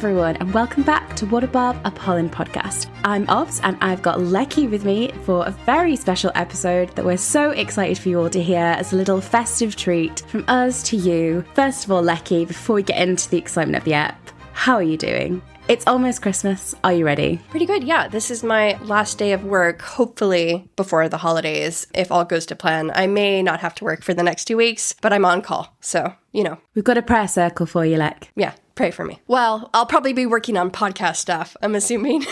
everyone, and welcome back to What a Barb, a Polin podcast. I'm Obs, and I've got Lecky with me for a very special episode that we're so excited for you all to hear as a little festive treat from us to you. First of all, Lecky, before we get into the excitement of the app, how are you doing? It's almost Christmas. Are you ready? Pretty good, yeah. This is my last day of work, hopefully before the holidays, if all goes to plan. I may not have to work for the next 2 weeks, but I'm on call, so, you know. We've got a prayer circle for you, Lek. Yeah, pray for me. Well, I'll probably be working on podcast stuff, I'm assuming,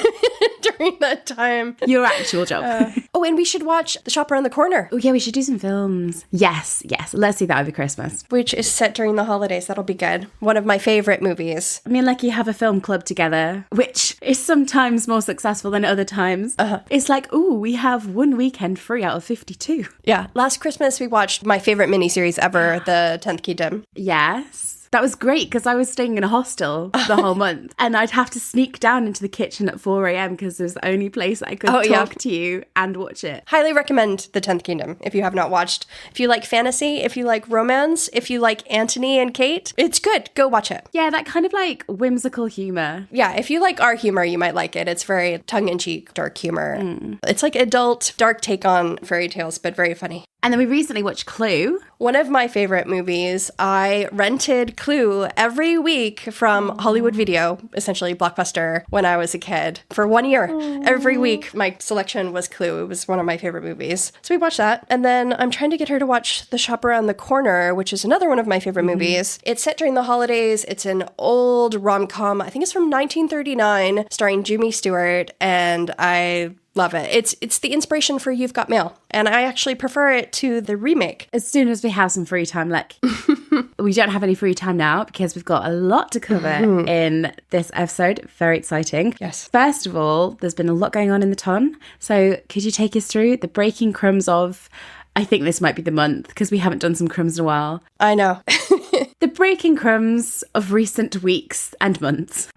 during that time. Your actual job. Oh, and we should watch The Shop Around the Corner. Oh, yeah, we should do some films. Yes. Let's do that over Christmas. Which is set during the holidays. That'll be good. One of my favorite movies. Me and Lecky have a film club together, which is sometimes more successful than other times. It's like, ooh, we have one weekend free out of 52. Yeah. Last Christmas, we watched my favorite miniseries ever, The 10th Kingdom. Yes. That was great because I was staying in a hostel the whole month and I'd have to sneak down into the kitchen at 4 a.m. because it was the only place I could talk to you and watch it. Highly recommend The 10th Kingdom if you have not watched. If you like fantasy, if you like romance, if you like Anthony and Kate, it's good. Go watch it. Yeah, that kind of like whimsical humor. Yeah, if you like our humor, you might like it. It's very tongue-in-cheek, dark humor. It's like adult, dark take on fairy tales, but very funny. And then we recently watched Clue. One of my favorite movies. I rented Clue every week from Hollywood Video, essentially Blockbuster, when I was a kid. For 1 year. Every week, my selection was Clue. It was one of my favorite movies. So we watched that. And then I'm trying to get her to watch The Shop Around the Corner, which is another one of my favorite movies. It's set during the holidays. It's an old rom-com. I think it's from 1939, starring Jimmy Stewart. And I love it. It's the inspiration for You've Got Mail. And I actually prefer it to the remake. As soon as we have some free time, we don't have any free time now because we've got a lot to cover in this episode. Very exciting. Yes. First of all, there's been a lot going on in the ton. So could you take us through the breaking crumbs of, I think this might be the month because we haven't done some crumbs in a while. I know. The breaking crumbs of recent weeks and months.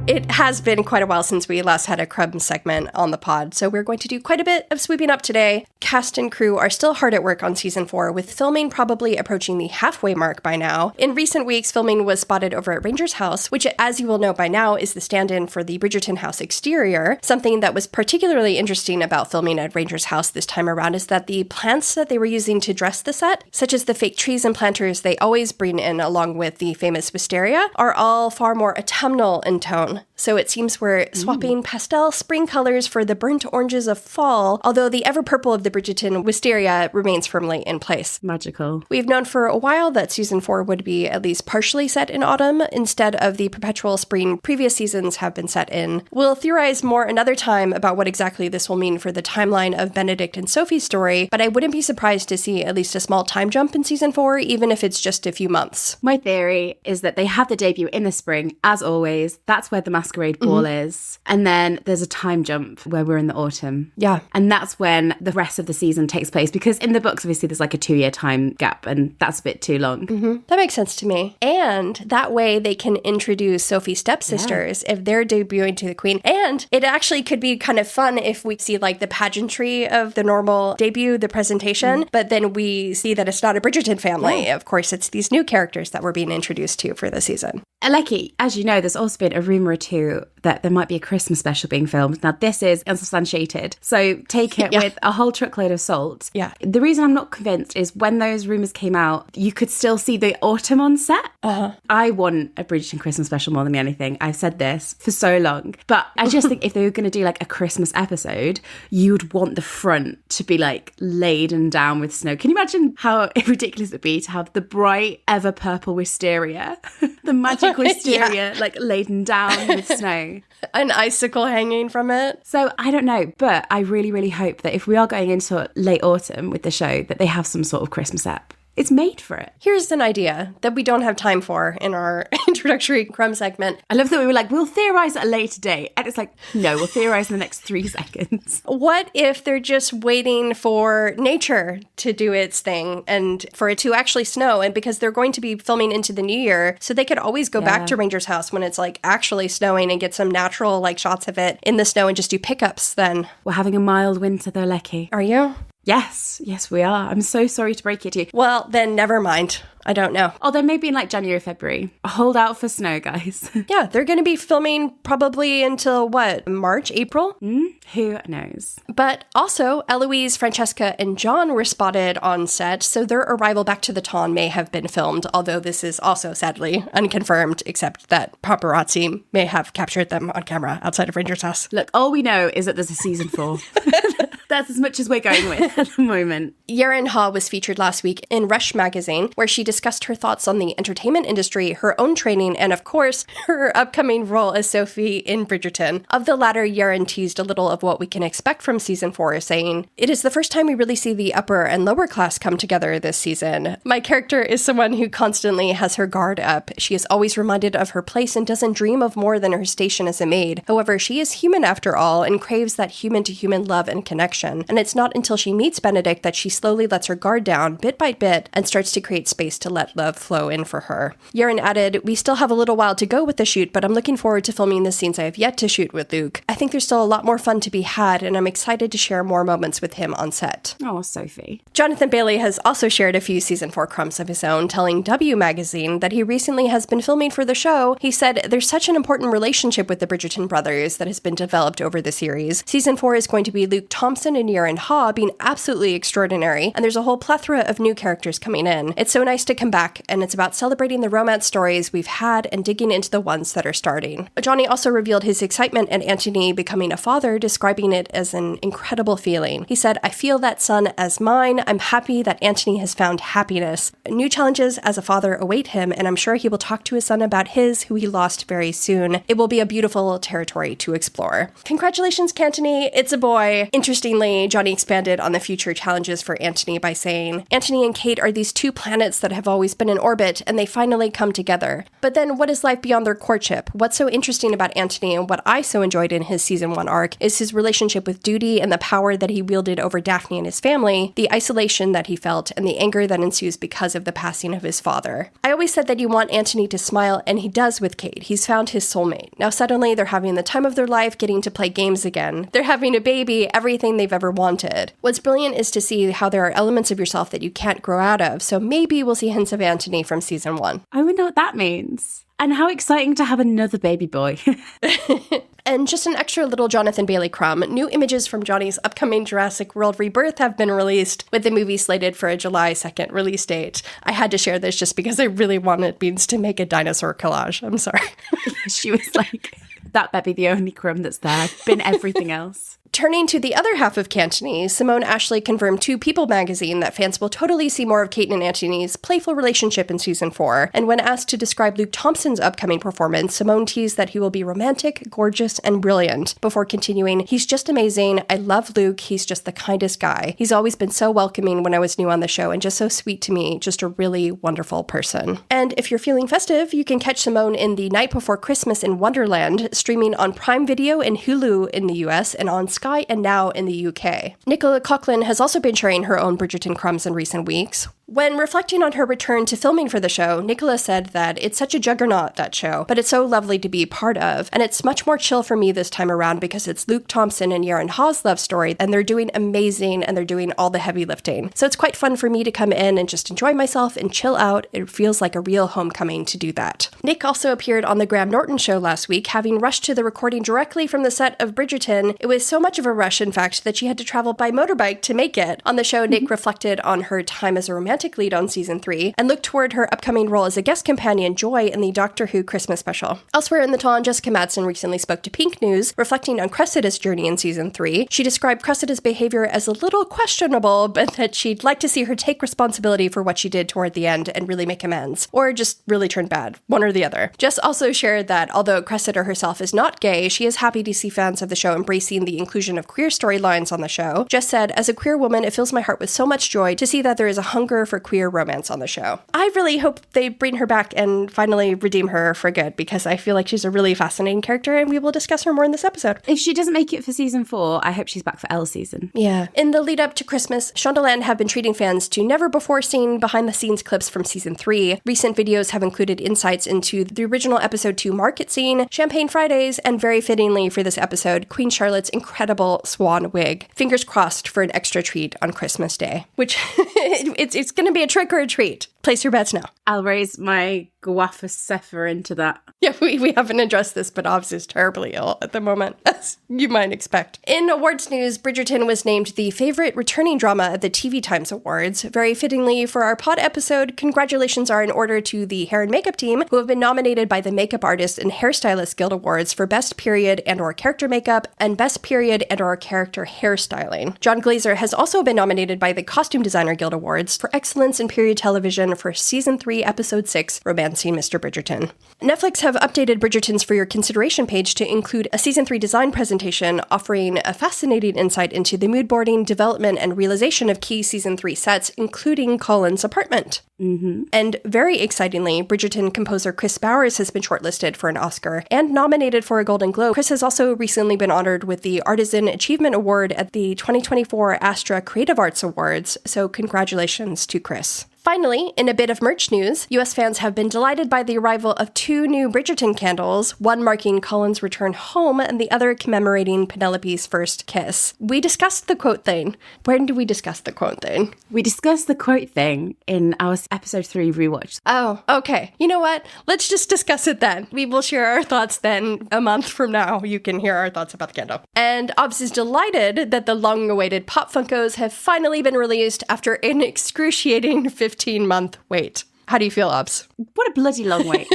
It has been quite a while since we last had a crumb segment on the pod, so we're going to do quite a bit of sweeping up today. Cast and crew are still hard at work on season 4, with filming probably approaching the halfway mark by now. In recent weeks, filming was spotted over at Ranger's house, which, as you will know by now, is the stand-in for the Bridgerton house exterior. Something that was particularly interesting about filming at Ranger's house this time around is that the plants that they were using to dress the set, such as the fake trees and planters they always bring in along with the famous wisteria, are all far more autumnal in tone. So it seems we're swapping pastel spring colors for the burnt oranges of fall, although the ever-purple of the Bridgerton wisteria remains firmly in place. Magical. We've known for a while that season 4 would be at least partially set in autumn instead of the perpetual spring previous seasons have been set in. We'll theorize more another time about what exactly this will mean for the timeline of Benedict and Sophie's story, but I wouldn't be surprised to see at least a small time jump in season 4, even if it's just a few months. My theory is that they have the debut in the spring, as always. That's where the masquerade ball is. And then there's a time jump where we're in the autumn. Yeah. And that's when the rest of the season takes place, because in the books, obviously, there's like a 2-year time gap, and that's a bit too long. That makes sense to me. And that way they can introduce Sophie's stepsisters if they're debuting to the Queen. And it actually could be kind of fun if we see like the pageantry of the normal debut, the presentation, but then we see that it's not a Bridgerton family. Of course, it's these new characters that we're being introduced to for the season. Lecky, as you know, there's also been a rumour or two that there might be a Christmas special being filmed. Now, this is unsubstantiated, so take it with a whole truckload of salt. Yeah. The reason I'm not convinced is when those rumours came out, you could still see the autumn on set. I want a Bridgerton Christmas special more than anything. I've said this for so long. But I just think if they were going to do like a Christmas episode, you would want the front to be like laden down with snow. Can you imagine how ridiculous it would be to have the bright, ever purple wisteria, the magic wisteria, like laden down with snow? An icicle hanging from it. So I don't know, but I really, really hope that if we are going into late autumn with the show, that they have some sort of Christmas app. It's made for it. Here's an idea that we don't have time for in our introductory crumb segment. I love that we were like, we'll theorize at a later date. And it's like, no, we'll theorize in the next 3 seconds. What if they're just waiting for nature to do its thing and for it to actually snow? And because they're going to be filming into the new year, so they could always go back to Ranger's house when it's like actually snowing and get some natural like shots of it in the snow and just do pickups then. We're having a mild winter though, Lecky. Are you? Yes, we are. I'm so sorry to break it to you. Well, then never mind. I don't know. Although maybe in like January, February. Hold out for snow, guys. Yeah, they're going to be filming probably until what, March, April? Who knows? But also, Eloise, Francesca, and John were spotted on set, so their arrival back to the town may have been filmed, although this is also sadly unconfirmed, except that paparazzi may have captured them on camera outside of Ranger's house. Look, all we know is that there's a season 4. That's as much as we're going with at the moment. Yeren Ha was featured last week in Rush magazine, where she discussed her thoughts on the entertainment industry, her own training, and of course, her upcoming role as Sophie in Bridgerton. Of the latter, Yeren teased a little of what we can expect from season 4, saying, "It is the first time we really see the upper and lower class come together this season. My character is someone who constantly has her guard up. She is always reminded of her place and doesn't dream of more than her station as a maid. However, she is human after all and craves that human-to-human love and connection. And it's not until she meets Benedict that she slowly lets her guard down bit by bit and starts to create space to let love flow in for her." Yeren added, "We still have a little while to go with the shoot, but I'm looking forward to filming the scenes I have yet to shoot with Luke. I think there's still a lot more fun to be had, and I'm excited to share more moments with him on set." Oh, Sophie. Jonathan Bailey has also shared a few season 4 crumbs of his own, telling W magazine that he recently has been filming for the show. He said, "There's such an important relationship with the Bridgerton brothers that has been developed over the series. Season 4 is going to be Luke Thompson and Yeren Ha being absolutely extraordinary, and there's a whole plethora of new characters coming in. It's so nice to come back, and it's about celebrating the romance stories we've had and digging into the ones that are starting." Johnny also revealed his excitement at Antony becoming a father, describing it as an incredible feeling. He said, "I feel that son as mine. I'm happy that Antony has found happiness. New challenges as a father await him, and I'm sure he will talk to his son about his, who he lost very soon. It will be a beautiful territory to explore." Congratulations, Cantony. It's a boy. Interestingly, Johnny expanded on the future challenges for Antony by saying, "Antony and Kate are these two planets that have always been in orbit, and they finally come together. But then what is life beyond their courtship? What's so interesting about Antony and what I so enjoyed in his season 1 arc is his relationship with duty and the power that he wielded over Daphne and his family, the isolation that he felt, and the anger that ensues because of the passing of his father. I always said that you want Antony to smile, and he does with Kate. He's found his soulmate. Now suddenly they're having the time of their life, getting to play games again. They're having a baby, everything they've ever wanted. What's brilliant is to see how there are elements of yourself that you can't grow out of, so maybe we'll see hints of Antony from season 1. I wonder what that means. And how exciting to have another baby boy. And just an extra little Jonathan Bailey crumb, new images from Johnny's upcoming Jurassic World Rebirth have been released, with the movie slated for a July 2nd release date. I had to share this just because I really wanted Beans to make a dinosaur collage. I'm sorry. She was like, that better be the only crumb that's there. Been everything else. Turning to the other half of Cantonese, Simone Ashley confirmed to People magazine that fans will totally see more of Kate and Antony's playful relationship in season 4, and when asked to describe Luke Thompson's upcoming performance, Simone teased that he will be romantic, gorgeous, and brilliant, before continuing, "He's just amazing. I love Luke. He's just the kindest guy. He's always been so welcoming when I was new on the show and just so sweet to me. Just a really wonderful person." And if you're feeling festive, you can catch Simone in The Night Before Christmas in Wonderland, streaming on Prime Video and Hulu in the US and on Sky and Now in the UK. Nicola Coughlan has also been sharing her own Bridgerton crumbs in recent weeks. When reflecting on her return to filming for the show, Nicola said that it's such a juggernaut, that show, but it's so lovely to be part of, and it's much more chill for me this time around because it's Luke Thompson and Yeren Ha's love story, and they're doing amazing, and they're doing all the heavy lifting. So it's quite fun for me to come in and just enjoy myself and chill out. It feels like a real homecoming to do that. Nick also appeared on the Graham Norton show last week, having rushed to the recording directly from the set of Bridgerton. It was so much of a rush, in fact, that she had to travel by motorbike to make it. On the show, Nick reflected on her time as a romantic lead on season 3 and looked toward her upcoming role as a guest companion, Joy, in the Doctor Who Christmas special. Elsewhere in the ton, Jessica Madsen recently spoke to Pink News, reflecting on Cressida's journey in season 3. She described Cressida's behavior as a little questionable, but that she'd like to see her take responsibility for what she did toward the end and really make amends, or just really turn bad, one or the other. Jess also shared that although Cressida herself is not gay, she is happy to see fans of the show embracing the inclusion of queer storylines on the show. Jess said, "As a queer woman, it fills my heart with so much joy to see that there is a hunger for queer romance on the show. I really hope they bring her back and finally redeem her for good, because I feel like she's a really fascinating character, and we will discuss her more in this episode. If she doesn't make it for season 4, I hope she's back for L season. Yeah. In the lead up to Christmas, Shondaland have been treating fans to never-before-seen behind-the-scenes clips from season 3. Recent videos have included insights into the original episode 2 market scene, Champagne Fridays, and very fittingly for this episode, Queen Charlotte's incredible swan wig. Fingers crossed for an extra treat on Christmas Day, which it's going to be a trick or a treat. Place your bets now. I'll raise my guafa Sephir into that. Yeah, we haven't addressed this, but Obbs is terribly ill at the moment, as you might expect. In awards news, Bridgerton was named the favorite returning drama at the TV Times Awards. Very fittingly for our pod episode, congratulations are in order to the hair and makeup team, who have been nominated by the Makeup Artist and Hairstylist Guild Awards for Best Period and/or Character Makeup and Best Period and/or Character Hairstyling. John Glazer has also been nominated by the Costume Designer Guild Awards for Excellence in Period Television for Season 3, Episode 6, Romancing Mr. Bridgerton. Netflix have updated Bridgerton's For Your Consideration page to include a Season 3 design presentation offering a fascinating insight into the mood boarding, development, and realization of key Season 3 sets, including Colin's apartment. Mm-hmm. And very excitingly, Bridgerton composer Chris Bowers has been shortlisted for an Oscar and nominated for a Golden Globe. Chris has also recently been honored with the Artisan Achievement Award at the 2024 Astra Creative Arts Awards, so congratulations to Chris. Finally, in a bit of merch news, US fans have been delighted by the arrival of 2 new Bridgerton candles, one marking Colin's return home and the other commemorating Penelope's first kiss. We discussed the quote thing. When did we discuss the quote thing? We discussed the quote thing in our episode 3 rewatch. Oh, okay. You know what? Let's just discuss it then. We will share our thoughts then. A month from now, you can hear our thoughts about the candle. And Obbs is delighted that the long-awaited Pop Funkos have finally been released after an excruciating 15-month wait. How do you feel, Obbs? What a bloody long wait.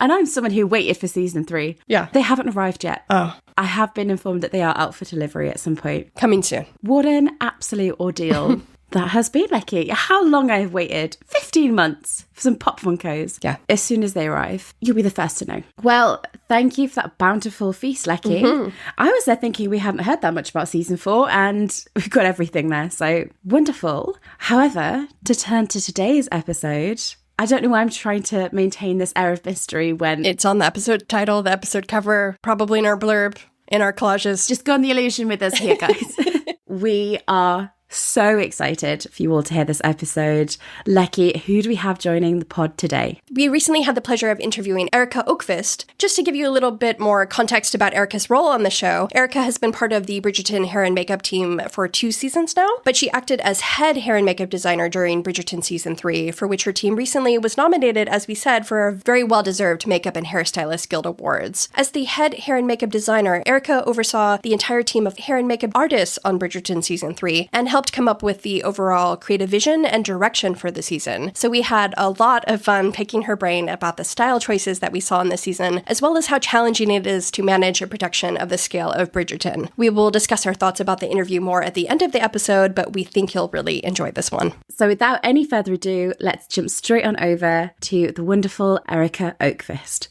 And I'm someone who waited for season 3. Yeah. They haven't arrived yet. Oh. I have been informed that they are out for delivery at some point. Coming soon. What an absolute ordeal that has been, Becky. How long I have waited. 15 months for some Pop Funkos. Yeah. As soon as they arrive, you'll be the first to know. Well, thank you for that bountiful feast, Lecky. Mm-hmm. I was there thinking we hadn't heard that much about season 4, and we've got everything there, so wonderful. However, to turn to today's episode, I don't know why I'm trying to maintain this air of mystery when it's on the episode title, the episode cover, probably in our blurb, in our collages. Just go on the illusion with us here, guys. We are so excited for you all to hear this episode. Lecky, who do we have joining the pod today? We recently had the pleasure of interviewing Erica Ökvist. Just to give you a little bit more context about Erica's role on the show, Erica has been part of the Bridgerton hair and makeup team for 2 seasons now, but she acted as head hair and makeup designer during Bridgerton season 3, for which her team recently was nominated, as we said, for a very well-deserved Makeup and Hairstylist Guild Awards. As the head hair and makeup designer, Erica oversaw the entire team of hair and makeup artists on Bridgerton season 3 and helped come up with the overall creative vision and direction for the season. So we had a lot of fun picking her brain about the style choices that we saw in this season, as well as how challenging it is to manage a production of the scale of Bridgerton. We will discuss our thoughts about the interview more at the end of the episode, but we think you'll really enjoy this one. So without any further ado, let's jump straight on over to the wonderful Erika Ökvist.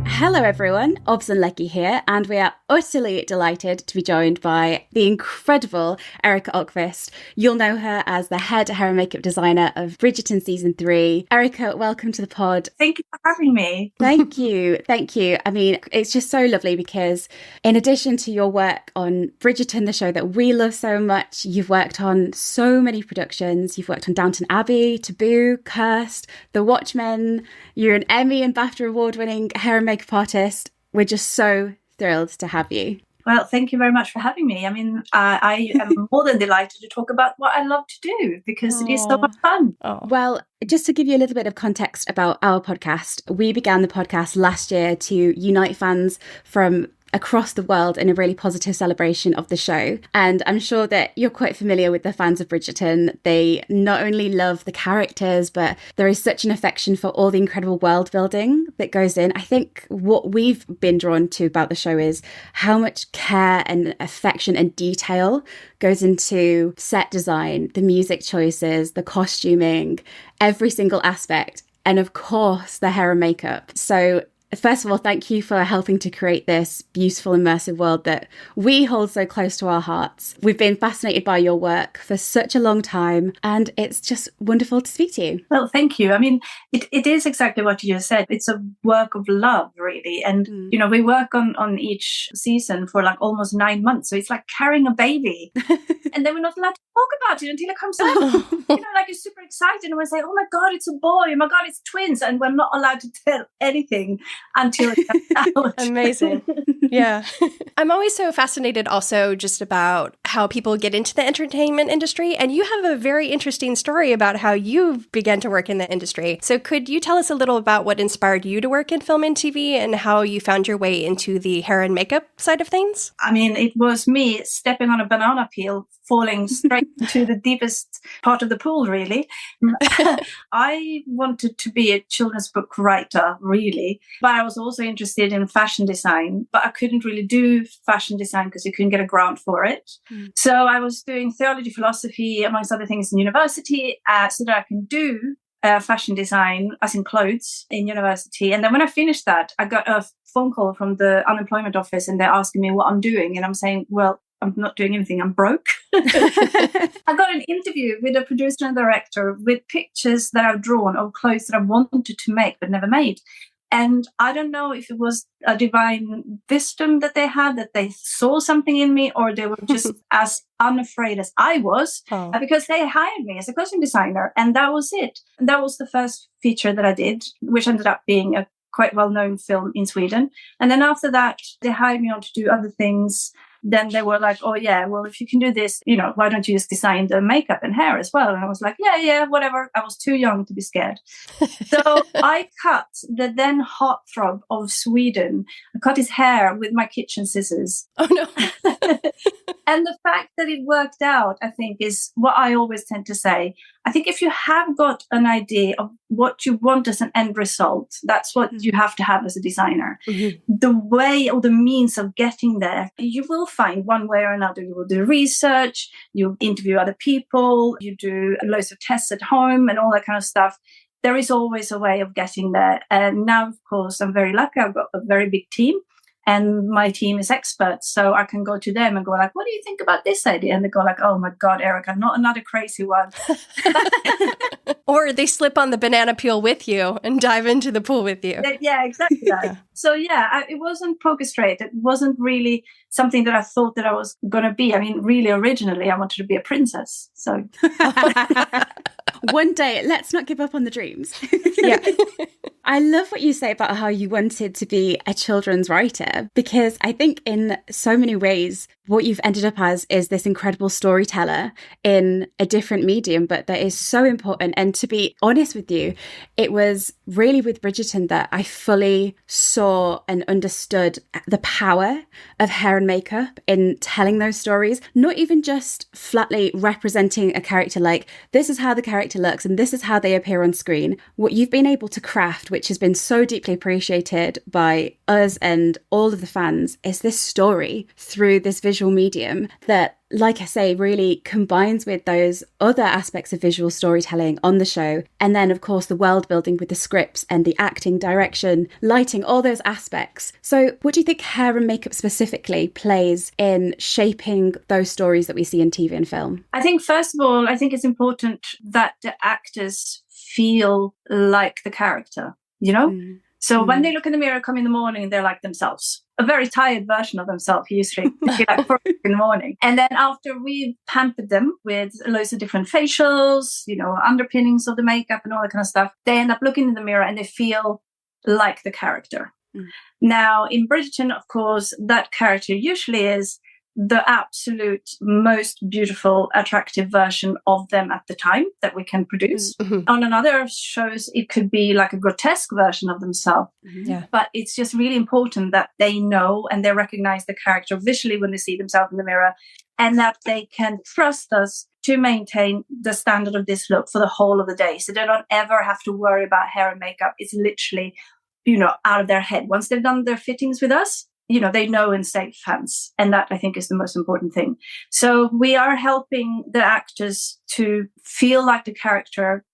Hello everyone, Obbs and Lecky here, and we are utterly delighted to be joined by the incredible Erica Okvist. You'll know her as the head hair and makeup designer of Bridgerton season 3. Erica, welcome to the pod. Thank you for having me. Thank you. Thank you. I mean, it's just so lovely because in addition to your work on Bridgerton, the show that we love so much, you've worked on so many productions. You've worked on Downton Abbey, Taboo, Cursed, The Watchmen. You're an Emmy and BAFTA award-winning hair and makeup artist. We're just so thrilled to have you. Well, thank you very much for having me. I mean, I am more than delighted to talk about what I love to do because it is so much fun. Well, just to give you a little bit of context about our podcast, we began the podcast last year to unite fans from across the world in a really positive celebration of the show. And I'm sure that you're quite familiar with the fans of Bridgerton. They not only love the characters, but there is such an affection for all the incredible world building that goes in. I think what we've been drawn to about the show is how much care and affection and detail goes into set design, the music choices, the costuming, every single aspect, and of course the hair and makeup. So First of all, thank you for helping to create this beautiful, immersive world that we hold so close to our hearts. We've been fascinated by your work for such a long time, and it's just wonderful to speak to you. Well, thank you. I mean, it is exactly what you just said. It's a work of love, really. And, we work on each season for like almost 9 months. So it's like carrying a baby. And then we're not allowed to talk about it until it comes out. Like you're super excited and we say, oh my God, it's a boy. Oh my God, it's twins. And we're not allowed to tell anything until it comes out. Amazing. Yeah. I'm always so fascinated also just about how people get into the entertainment industry. And you have a very interesting story about how you began to work in the industry. So could you tell us a little about what inspired you to work in film and TV and how you found your way into the hair and makeup side of things? I mean, it was me stepping on a banana peel, falling straight into the deepest part of the pool, really. I wanted to be a children's book writer, really, but I was also interested in fashion design, but I couldn't really do fashion design because you couldn't get a grant for it. So I was doing theology, philosophy, amongst other things in university, so that I can do fashion design, as in clothes, in university. And then when I finished that, I got a phone call from the unemployment office and they're asking me what I'm doing. And I'm saying, well, I'm not doing anything. I'm broke. I got an interview with a producer and director with pictures that I've drawn of clothes that I wanted to make but never made. And I don't know if it was a divine wisdom that they had, that they saw something in me, or they were just as unafraid as I was, because they hired me as a costume designer. And that was it. And that was the first feature that I did, which ended up being a quite well-known film in Sweden. And then after that, they hired me on to do other things. Then they were like, oh yeah, well, if you can do this, why don't you just design the makeup and hair as well? And I was like, yeah, whatever. I was too young to be scared. So I cut the then heartthrob of Sweden. I cut his hair with my kitchen scissors. Oh no. And the fact that it worked out, I think, is what I always tend to say. I think if you have got an idea of what you want as an end result, that's what you have to have as a designer. The way or the means of getting there, you will find one way or another. You will do research, you interview other people, you do loads of tests at home and all that kind of stuff. There is always a way of getting there. And now, of course, I'm very lucky. I've got a very big team. And my team is experts, so I can go to them and go like, what do you think about this idea? And they go like, oh my God, Erica, not another crazy one. Or they slip on the banana peel with you and dive into the pool with you. Yeah, exactly that. So yeah, it wasn't poker straight. It wasn't really something that I thought that I was going to be. I mean, really, originally, I wanted to be a princess. So one day, let's not give up on the dreams. Yeah. I love what you say about how you wanted to be a children's writer, because I think in so many ways, what you've ended up as is this incredible storyteller in a different medium, but that is so important. And to be honest with you, it was really with Bridgerton that I fully saw and understood the power of hair and makeup in telling those stories, not even just flatly representing a character like this is how the character looks and this is how they appear on screen. What you've been able to craft, which has been so deeply appreciated by us and all of the fans, is this story through this visual medium that, like I say, really combines with those other aspects of visual storytelling on the show. And then, of course, the world building with the scripts and the acting, direction, lighting, all those aspects. So what do you think hair and makeup specifically plays in shaping those stories that we see in TV and film? I think, first of all, I think it's important that the actors feel like the character, So when they look in the mirror, come in the morning, they're like themselves. A very tired version of themselves, usually like 4 in the morning. And then after we've pampered them with loads of different facials, underpinnings of the makeup and all that kind of stuff, they end up looking in the mirror and they feel like the character. Now, in Bridgerton, of course, that character usually is the absolute most beautiful, attractive version of them at the time that we can produce. On another shows, it could be like a grotesque version of themselves. But it's just really important that they know and they recognize the character visually when they see themselves in the mirror, and that they can trust us to maintain the standard of this look for the whole of the day. So they don't ever have to worry about hair and makeup. It's literally, out of their head. Once they've done their fittings with us, they know in safe hands. And that, I think, is the most important thing. So we are helping the actors to feel like the character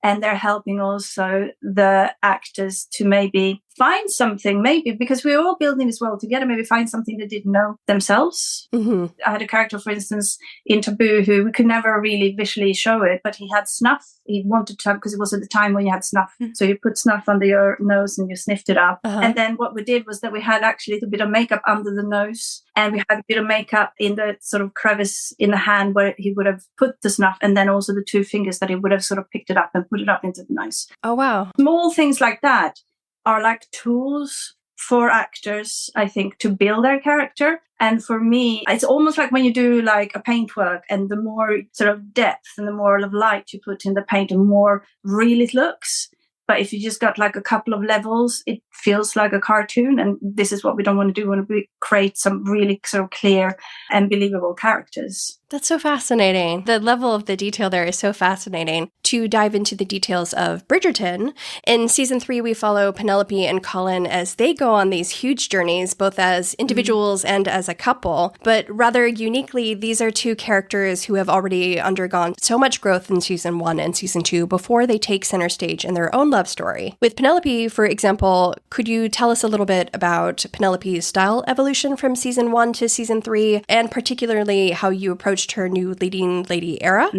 And they're helping also the actors to maybe find something, maybe because we're all building this world together, maybe find something they didn't know themselves. Mm-hmm. I had a character, for instance, in Taboo, who we could never really visually show it, but he had snuff. He wanted to have, because it was at the time when you had snuff. So you put snuff under your nose and you sniffed it up. And then what we did was that we had actually a little bit of makeup under the nose, and we had a bit of makeup in the sort of crevice in the hand where he would have put the snuff, and then also the 2 fingers that he would have sort of picked it up and put it up into the nose. Oh, wow. Small things like that are like tools for actors, I think, to build their character. And for me, it's almost like when you do like a paintwork, and the more sort of depth and the more of light you put in the paint, the more real it looks. But if you just got like a couple of levels, it feels like a cartoon. And this is what we don't want to do. We want to create some really sort of clear and believable characters. That's so fascinating. The level of the detail there is so fascinating. To dive into the details of Bridgerton, in season 3, we follow Penelope and Colin as they go on these huge journeys, both as individuals and as a couple. But rather uniquely, these are 2 characters who have already undergone so much growth in season 1 and season 2 before they take center stage in their own love story. With Penelope, for example, could you tell us a little bit about Penelope's style evolution from season 1 to season 3, and particularly how you approached her new leading lady era?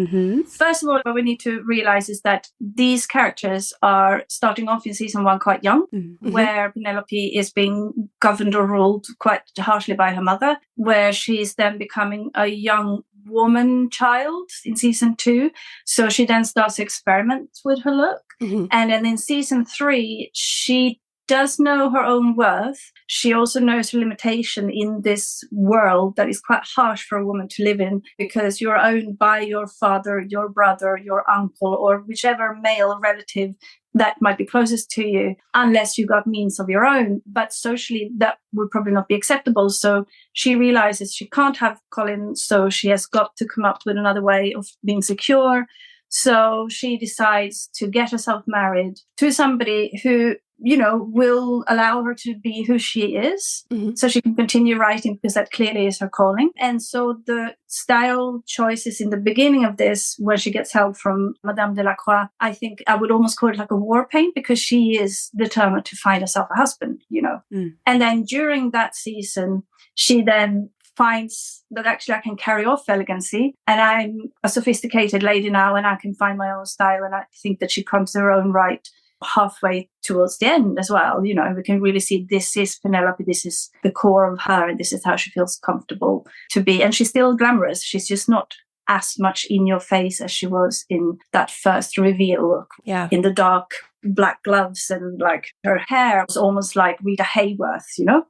First of all, what we need to realize is that these characters are starting off in season 1 quite young, where Penelope is being governed or ruled quite harshly by her mother, where she's then becoming a young woman child in season 2. So she then starts to experiment with her look. And then in season 3, she does know her own worth. She also knows her limitation in this world that is quite harsh for a woman to live in, because you're owned by your father, your brother, your uncle, or whichever male relative that might be closest to you, unless you got means of your own. But socially, that would probably not be acceptable. So she realizes she can't have Colin, so she has got to come up with another way of being secure. So she decides to get herself married to somebody who, you know, will allow her to be who she is, so she can continue writing, because that clearly is her calling. And so the style choices in the beginning of this, where she gets help from Madame de la Croix, I think I would almost call it like a war paint, because she is determined to find herself a husband, you know. And then during that season, she then finds that actually I can carry off elegancy, and I'm a sophisticated lady now, and I can find my own style. And I think that she comes to her own right halfway towards the end as well. You know, we can really see this is Penelope, this is the core of her, and this is how she feels comfortable to be. And she's still glamorous. She's just not as much in your face as she was in that first reveal look. In the dark black gloves, and like her hair was almost like Rita Hayworth, you know?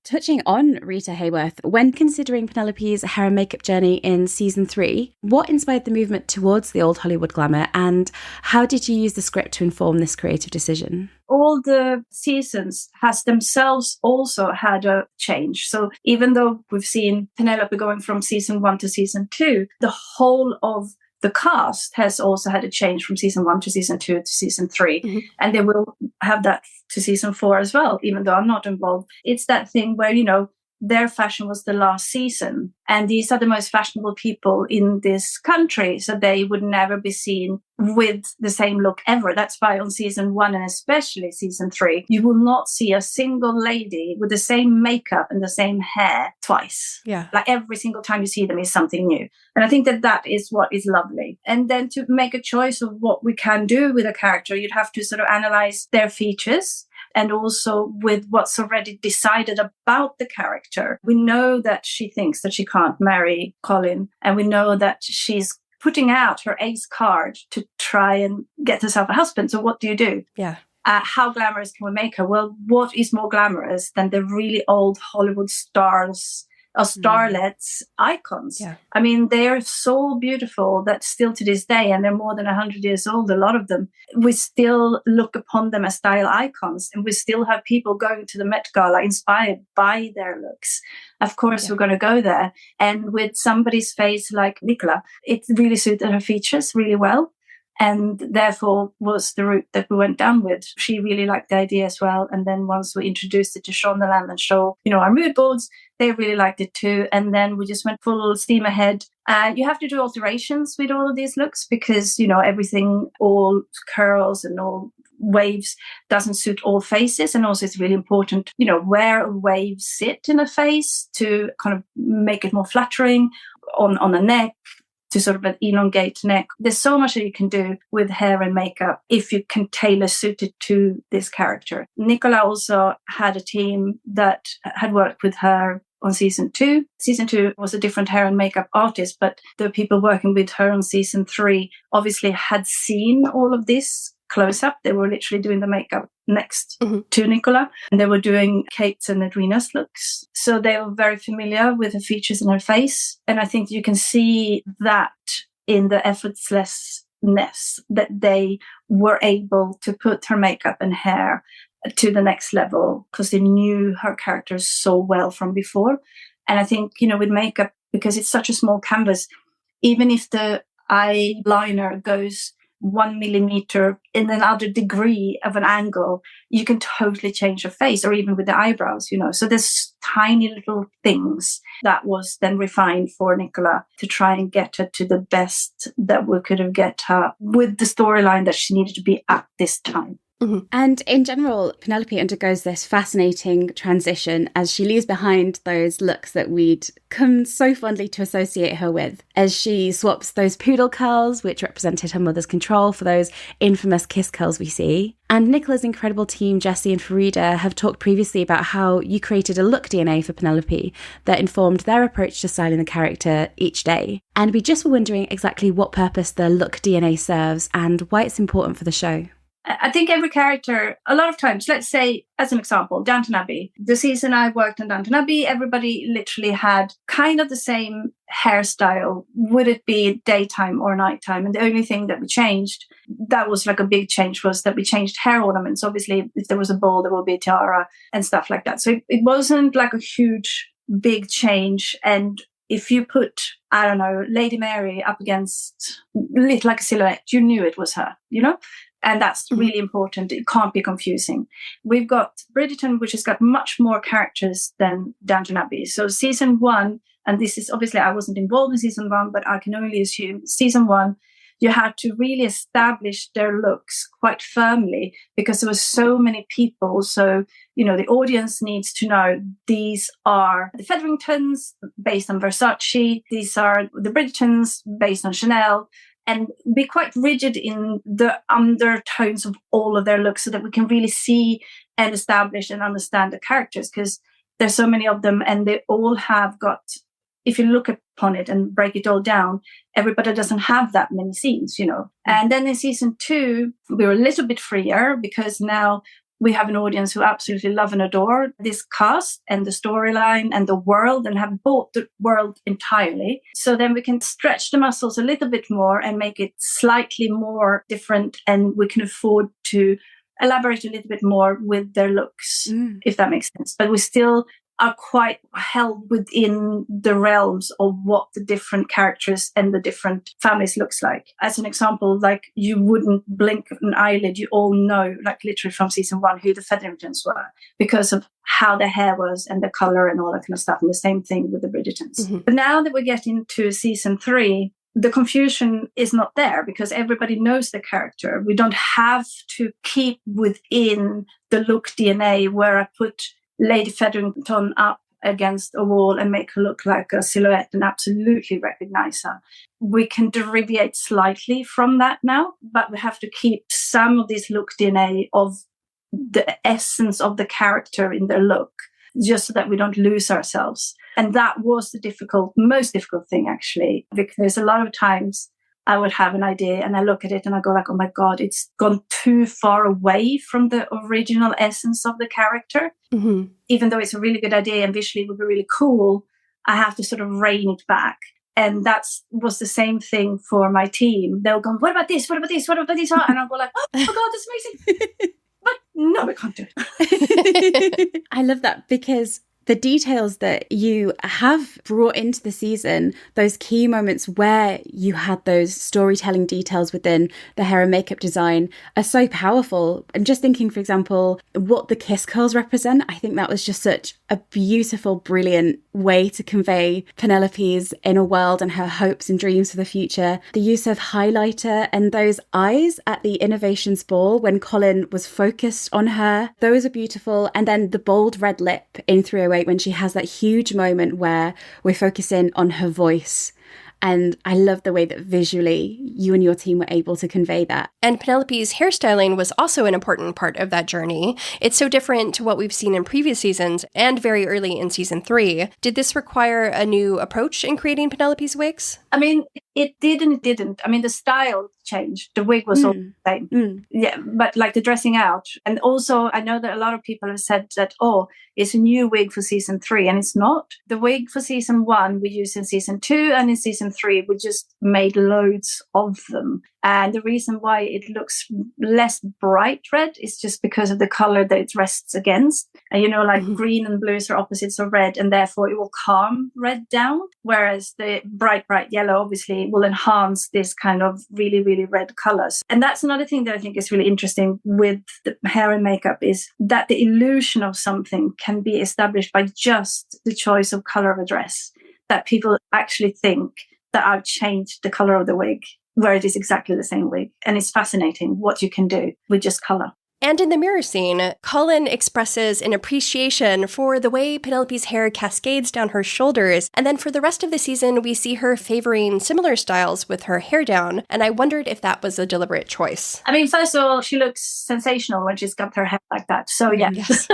Touching on Rita Hayworth, when considering Penelope's hair and makeup journey in season 3, what inspired the movement towards the old Hollywood glamour, and how did you use the script to inform this creative decision? All the seasons has themselves also had a change. So even though we've seen Penelope going from season 1 to season 2, the whole of the cast has also had a change from season 1 to season 2 to season 3. And they will have that to season 4 as well, even though I'm not involved. It's that thing where, you know, their fashion was the last season, and these are the most fashionable people in this country, so they would never be seen with the same look ever. That's why on season 1 and especially season 3, you will not see a single lady with the same makeup and the same hair twice. Like every single time you see them is something new. And I think that that is what is lovely. And then to make a choice of what we can do with a character, you'd have to sort of analyze their features, and also with what's already decided about the character. We know that she thinks that she can't marry Colin, and we know that she's putting out her ace card to try and get herself a husband. So what do you do? How glamorous can we make her? Well, what is more glamorous than the really old Hollywood stars or starlets icons? I mean, they are so beautiful that still to this day, and they're more than 100 years old, a lot of them, we still look upon them as style icons, and we still have people going to the Met Gala inspired by their looks. Of course, we're going to go there. And with somebody's face like Nicola, it really suited her features really well. And therefore was the route that we went down with. She really liked the idea as well. And then once we introduced it to Shondaland and show, you know, our mood boards, They really liked it too. And then we just went full steam ahead. You have to do alterations with all of these looks because, everything, all curls and all waves doesn't suit all faces. And also it's really important, where waves sit in a face to kind of make it more flattering on the neck, to sort of an elongate neck. There's so much that you can do with hair and makeup if you can tailor suit it to this character. Nicola also had a team that had worked with her on season 2. Season 2 was a different hair and makeup artist, but the people working with her on season 3 obviously had seen all of this close up. They were literally doing the makeup next to Nicola, and they were doing Kate's and Edwina's looks. So they were very familiar with the features in her face. And I think you can see that in the effortlessness that they were able to put her makeup and hair to the next level because they knew her characters so well from before. And I think, with makeup, because it's such a small canvas, even if the eyeliner goes 1 millimeter in another degree of an angle, you can totally change her face, or even with the eyebrows, So there's tiny little things that was then refined for Nicola to try and get her to the best that we could have get her with the storyline that she needed to be at this time. Mm-hmm. And in general, Penelope undergoes this fascinating transition as she leaves behind those looks that we'd come so fondly to associate her with, as she swaps those poodle curls, which represented her mother's control, for those infamous kiss curls we see. And Nicola's incredible team, Jessie and Farida, have talked previously about how you created a look DNA for Penelope that informed their approach to styling the character each day. And we just were wondering exactly what purpose the look DNA serves and why it's important for the show. I think every character, a lot of times, let's say, as an example, Downton Abbey. The season I worked on Downton Abbey, everybody literally had kind of the same hairstyle. Would it be daytime or nighttime? And the only thing that we changed, that was like a big change, was that we changed hair ornaments. Obviously, if there was a bowl, there would be a tiara and stuff like that. So it wasn't like a huge, big change. And if you put, I don't know, Lady Mary up against, lit like a silhouette, you knew it was her, And that's really important. It can't be confusing. We've got Bridgerton, which has got much more characters than Downton Abbey. So season 1, and this is obviously, I wasn't involved in season 1, but I can only assume season 1, you had to really establish their looks quite firmly because there were so many people. So, the audience needs to know these are the Featheringtons based on Versace. These are the Bridgertons based on Chanel. And be quite rigid in the undertones of all of their looks so that we can really see and establish and understand the characters, because there's so many of them and they all have got, if you look upon it and break it all down, everybody doesn't have that many scenes, And then in season 2, we were a little bit freer because now we have an audience who absolutely love and adore this cast and the storyline and the world and have bought the world entirely. So then we can stretch the muscles a little bit more and make it slightly more different. And we can afford to elaborate a little bit more with their looks, if that makes sense. But we still are quite held within the realms of what the different characters and the different families looks like. As an example, like you wouldn't blink an eyelid. You all know, like literally from season 1, who the Featheringtons were because of how their hair was and the color and all that kind of stuff. And the same thing with the Bridgertons. Mm-hmm. But now that we get into season 3, the confusion is not there because everybody knows the character. We don't have to keep within the look DNA where I put Lady Featherington up against a wall and make her look like a silhouette and absolutely recognize her. We can deviate slightly from that now, but we have to keep some of this look DNA of the essence of the character in their look, just so that we don't lose ourselves. And that was the most difficult thing, actually, because a lot of times I would have an idea and I look at it and I go like, oh my God, it's gone too far away from the original essence of the character. Mm-hmm. Even though it's a really good idea and visually it would be really cool, I have to sort of rein it back. And that was the same thing for my team. They'll go, what about this? What about this? What about this? And I'll go like, oh my God, that's amazing. But no, we can't do it. I love that because the details that you have brought into the season, those key moments where you had those storytelling details within the hair and makeup design are so powerful. I'm just thinking, for example, what the kiss curls represent. I think that was just such a beautiful, brilliant way to convey Penelope's inner world and her hopes and dreams for the future. The use of highlighter and those eyes at the Innovations Ball when Colin was focused on her, those are beautiful. And then the bold red lip in 308 when she has that huge moment where we're focusing on her voice. And I love the way that visually you and your team were able to convey that. And Penelope's hairstyling was also an important part of that journey. It's so different to what we've seen in previous seasons and very early in season 3. Did this require a new approach in creating Penelope's wigs? I mean, it did and it didn't. I mean, the style changed. The wig was all the same. Yeah, but like the dressing out. And also, I know that a lot of people have said that, oh, it's a new wig for season 3, and it's not. The wig for season 1 we used in season 2, and in season 3 we just made loads of them. And the reason why it looks less bright red is just because of the color that it rests against. And you know, like green and blues are opposites of red, and therefore it will calm red down. Whereas the bright yellow obviously will enhance this kind of really, really red colors. And that's another thing that I think is really interesting with the hair and makeup, is that the illusion of something can be established by just the choice of color of a dress. That people actually think that I've changed the color of the wig, where it is exactly the same wig. And it's fascinating what you can do with just color. And in the mirror scene, Colin expresses an appreciation for the way Penelope's hair cascades down her shoulders. And then for the rest of the season, we see her favoring similar styles with her hair down. And I wondered if that was a deliberate choice. I mean, first of all, she looks sensational when she's got her hair like that. So yeah, Yes.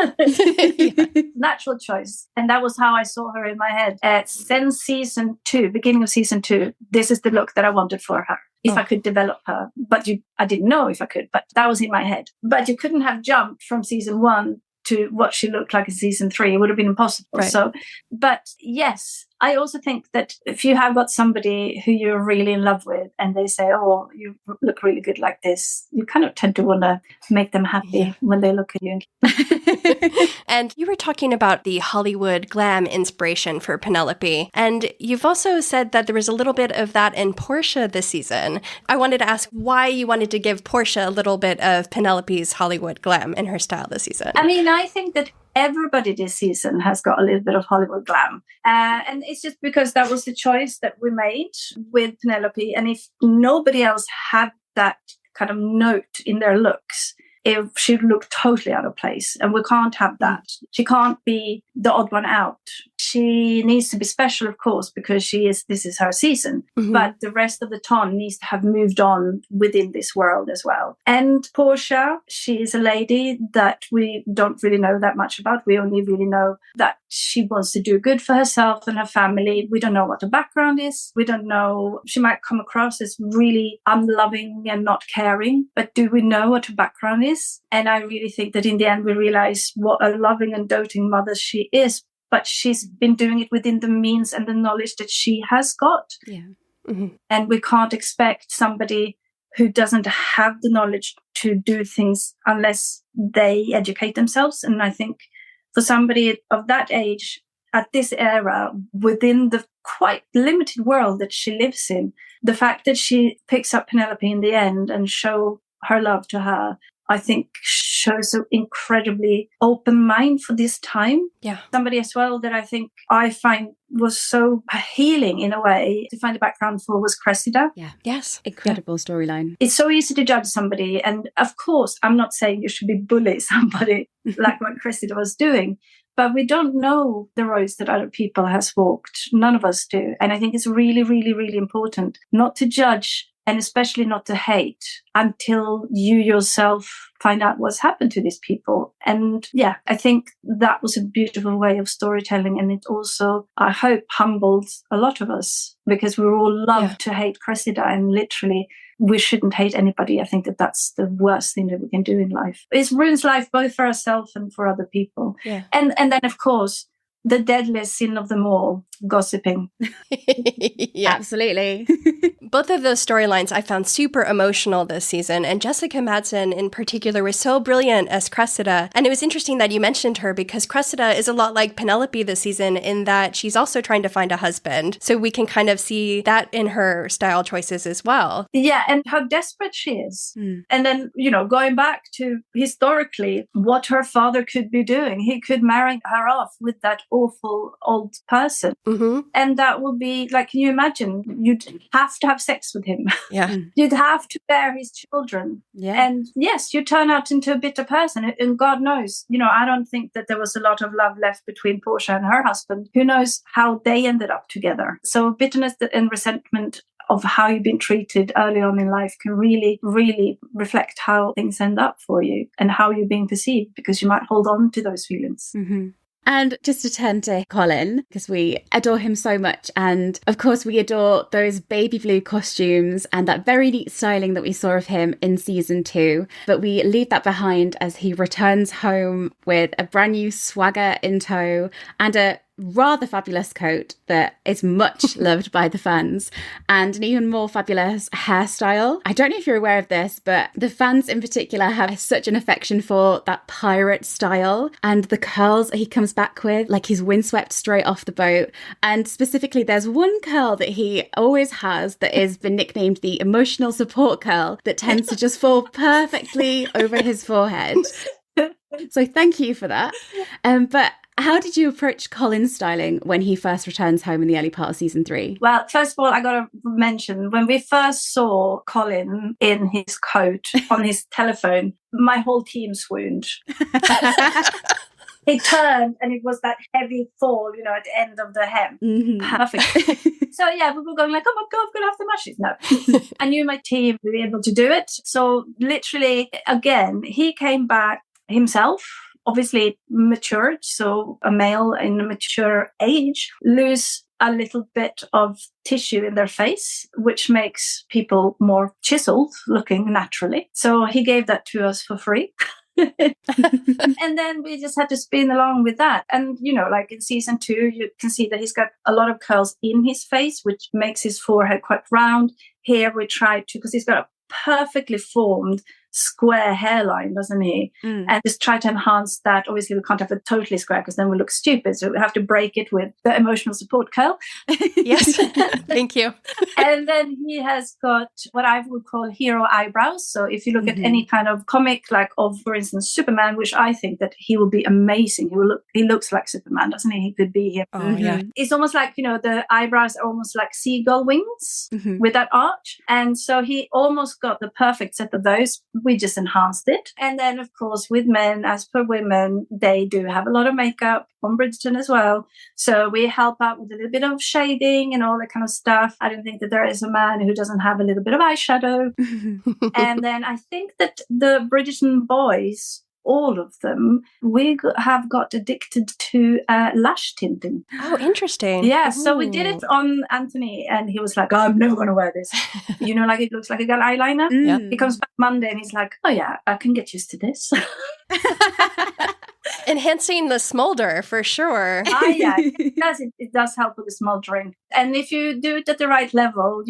Natural choice. And that was how I saw her in my head. Since season 2, beginning of season 2, this is the look that I wanted for her. If I could develop her. But I didn't know if I could, but that was in my head. But you couldn't have jumped from season 1 to what she looked like in season 3. It would have been impossible. Right. So, but yes, I also think that if you have got somebody who you're really in love with and they say, oh, you look really good like this, you kind of tend to want to make them happy when they look at you. And you were talking about the Hollywood glam inspiration for Penelope. And you've also said that there was a little bit of that in Portia this season. I wanted to ask why you wanted to give Portia a little bit of Penelope's Hollywood glam in her style this season. I mean, I think that everybody this season has got a little bit of Hollywood glam. And it's just because that was the choice that we made with Penelope. And if nobody else had that kind of note in their looks, if she'd look totally out of place. And we can't have that. She can't be the odd one out. She needs to be special, of course, because this is her season. But the rest of the ton needs to have moved on within this world as well. And Portia, she is a lady that we don't really know that much about. We only really know that she wants to do good for herself and her family. We don't know what her background is. We don't know. She might come across as really unloving and not caring. But do we know what her background is? And I really think that in the end, we realize what a loving and doting mother she is. But she's been doing it within the means and the knowledge that she has got. Yeah. And we can't expect somebody who doesn't have the knowledge to do things unless they educate themselves. And I think for somebody of that age, at this era, within the quite limited world that she lives in, the fact that she picks up Penelope in the end and show her love to her, I think shows an incredibly open mind for this time. Yeah. Somebody as well that I think I find was so healing in a way to find a background for was Cressida. Yeah. Yes. Incredible storyline. It's so easy to judge somebody. And of course, I'm not saying you should be bully somebody like what Cressida was doing. But we don't know the roads that other people has walked. None of us do. And I think it's really, really, really important not to judge and especially not to hate until you yourself find out what's happened to these people. And yeah, I think that was a beautiful way of storytelling. And it also, I hope, humbled a lot of us because we all love to hate Cressida, and literally we shouldn't hate anybody. I think that that's the worst thing that we can do in life. It ruins life both for ourselves and for other people. Yeah. And then, of course, the deadliest sin of them all, gossiping. Yeah, absolutely. Both of those storylines I found super emotional this season, and Jessica Madsen in particular was so brilliant as Cressida. And it was interesting that you mentioned her because Cressida is a lot like Penelope this season in that she's also trying to find a husband. So we can kind of see that in her style choices as well. Yeah, and how desperate she is. And then, going back to historically what her father could be doing, he could marry her off with that awful old person. And that would be like, can you imagine? You'd have to have sex with him. Yeah. You'd have to bear his children. Yeah. And yes, you turn out into a bitter person. And God knows, I don't think that there was a lot of love left between Portia and her husband. Who knows how they ended up together? So bitterness and resentment of how you've been treated early on in life can really, really reflect how things end up for you and how you're being perceived, because you might hold on to those feelings. And just to turn to Colin, because we adore him so much. And of course, we adore those baby blue costumes and that very neat styling that we saw of him in season 2. But we leave that behind as he returns home with a brand new swagger in tow and a rather fabulous coat that is much loved by the fans, and an even more fabulous hairstyle. I don't know if you're aware of this, but the fans in particular have such an affection for that pirate style and the curls that he comes back with, like he's windswept straight off the boat. And specifically, there's one curl that he always has that has been nicknamed the emotional support curl that tends to just fall perfectly over his forehead. So thank you for that. But how did you approach Colin's styling when he first returns home in the early part of season 3? Well, first of all, I got to mention, when we first saw Colin in his coat on his telephone, my whole team swooned. He turned and it was that heavy fall, at the end of the hem. Perfect. So yeah, we were going like, oh my God, I'm going to have to match it. No. I knew my team would be able to do it. So literally, again, he came back himself, obviously matured. So a male in a mature age lose a little bit of tissue in their face, which makes people more chiseled looking naturally. So he gave that to us for free. And then we just had to spin along with that. And, like in season 2, you can see that he's got a lot of curls in his face, which makes his forehead quite round. Here we tried to, because he's got a perfectly formed square hairline, doesn't he? And just try to enhance that. Obviously, we can't have it totally square because then we look stupid. So we have to break it with the emotional support curl. Yes, thank you. And then he has got what I would call hero eyebrows. So if you look at any kind of comic, like of, for instance, Superman, which I think that he will be amazing. He looks like Superman, doesn't he? He could be him. Oh, yeah. It's almost like, the eyebrows are almost like seagull wings with that arch. And so he almost got the perfect set of those. We just enhanced it. And then, of course, with men, as per women, they do have a lot of makeup on Bridgerton as well. So we help out with a little bit of shading and all that kind of stuff. I don't think that there is a man who doesn't have a little bit of eyeshadow. And then I think that the Bridgerton boys, all of them, we have got addicted to lash tinting. Oh, interesting. Yeah, so we did it on Anthony and he was like, oh, I'm never going to wear this. Like it looks like a got eyeliner. Yeah. He comes back Monday and he's like, oh yeah, I can get used to this. Enhancing the smolder for sure. Yeah, it does help with the smoldering. And if you do it at the right level,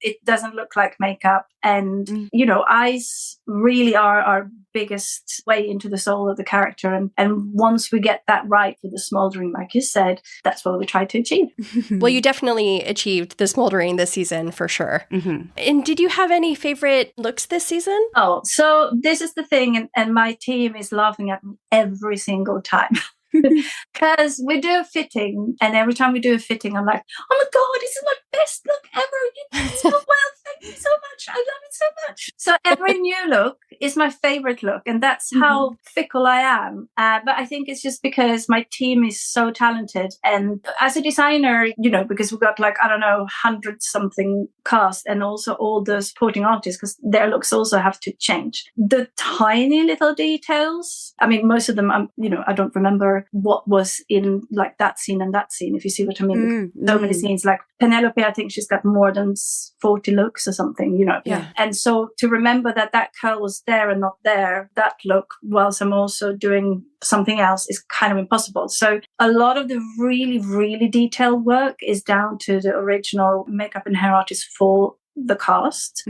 it doesn't look like makeup. And, eyes really are our biggest way into the soul of the character. And once we get that right with the smoldering, like you said, that's what we try to achieve. Well, you definitely achieved the smoldering this season for sure. And did you have any favorite looks this season? Oh, so this is the thing. And my team is laughing at me every single time. Because we do a fitting, and every time we do a fitting, I'm like, oh my God, this is my best look ever. You did so well. Thank you so much. I love it so much. So every new look is my favorite look. And that's how fickle I am. But I think it's just because my team is so talented. And as a designer, because we've got 100 something cast and also all the supporting artists, because their looks also have to change. The tiny little details, I mean, most of them, I don't remember what was in that scene and that scene, if you see what I mean. So many scenes, like Penelope, I think she's got more than 40 looks or something, Yeah. And so to remember that curl was there and not there, that look, whilst I'm also doing something else, is kind of impossible. So a lot of the really, really detailed work is down to the original makeup and hair artist for the cast,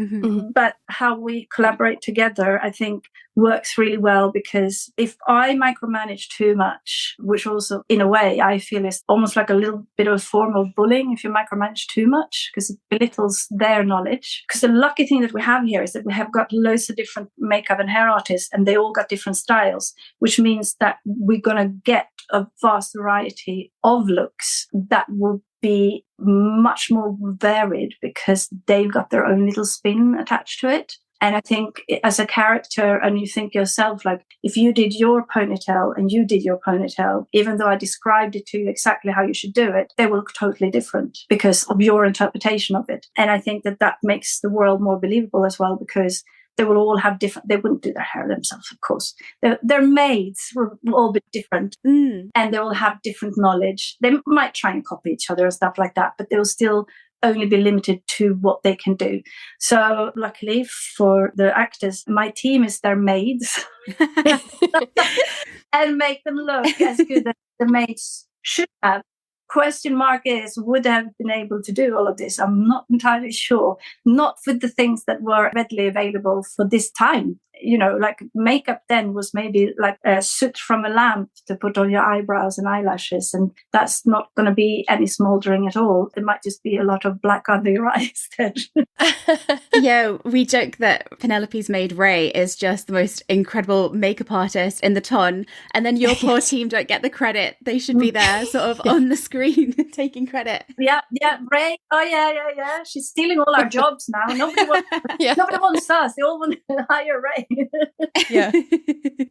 but how we collaborate together, I think, works really well, because if I micromanage too much, which also in a way I feel is almost like a little bit of a form of bullying if you micromanage too much, because it belittles their knowledge. Because the lucky thing that we have here is that we have got loads of different makeup and hair artists, and they all got different styles, which means that we're going to get a vast variety of looks that will be much more varied because they've got their own little spin attached to it. And I think as a character, and you think yourself, like, if you did your ponytail and you did your ponytail, even though I described it to you exactly how you should do it, they will look totally different because of your interpretation of it. And I think that that makes the world more believable as well, because they will all have different, they wouldn't do their hair themselves, of course. Their maids will all be different and they will have different knowledge. They might try and copy each other and stuff like that, but they will still only be limited to what they can do. So luckily for the actors, my team is their maids and make them look as good as the maids should have. Question mark is, would I have been able to do all of this? I'm not entirely sure. Not with the things that were readily available for this time. You know, like makeup then was maybe like a soot from a lamp to put on your eyebrows and eyelashes. And that's not going to be any smouldering at all. It might just be a lot of black under your eyes instead. Yeah, we joke that Penelope's maid Ray is just the most incredible makeup artist in the ton. And then your poor team don't get the credit. They should be there sort of on the screen taking credit. Yeah, Ray. Oh, yeah. She's stealing all our jobs now. Nobody wants us. They all want to hire Ray. Yeah.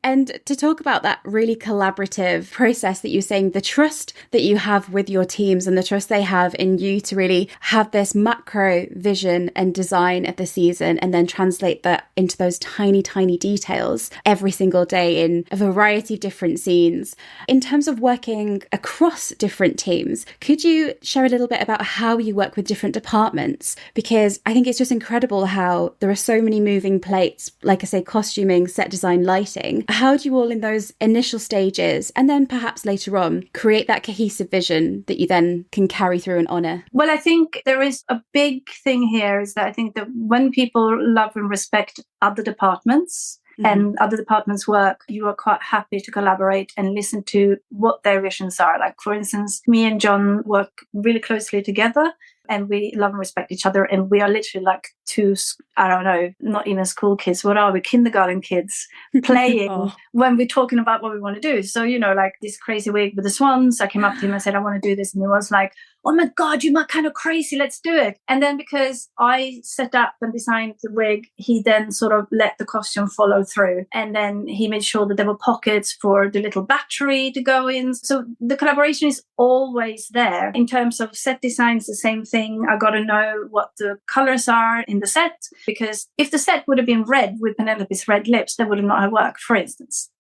And to talk about that really collaborative process that you're saying, the trust that you have with your teams and the trust they have in you to really have this macro vision and design of the season and then translate that into those tiny, tiny details every single day in a variety of different scenes. In terms of working across different teams, could you share a little bit about how you work with different departments? Because I think it's just incredible how there are so many moving plates, like I say, costuming, set design, lighting. How do you all in those initial stages and then perhaps later on create that cohesive vision that you then can carry through and honour? Well, I think there is a big thing here is that I think that when people love and respect other departments and other departments' work, you are quite happy to collaborate and listen to what their visions are. Like, for instance, me and John work really closely together and we love and respect each other. And we are literally like two, I don't know, not even school kids. What are we? Kindergarten kids playing when we're talking about what we want to do. So, you know, like this crazy wig with the swans, I came up to him and said, I want to do this. And he was like, oh my God, you're kind of crazy. Let's do it. And then because I set up and designed the wig, he then sort of let the costume follow through. And then he made sure that there were pockets for the little battery to go in. So the collaboration is always there. In terms of set design, it's the same thing. I got to know what the colors are in the set, because if the set would have been red with Penelope's red lips, that would not have worked, for instance.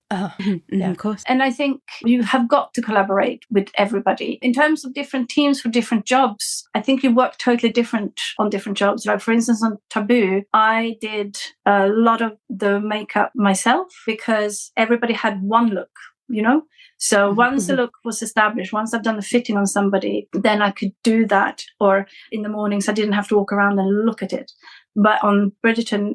Yeah, of course. And I think you have got to collaborate with everybody. In terms of different teams for different jobs, I think you work totally different on different jobs. Like, for instance, on Taboo, I did a lot of the makeup myself because everybody had one look, you know? So once the look was established, once I've done the fitting on somebody, then I could do that. Or in the mornings, I didn't have to walk around and look at it. But on Bridgerton,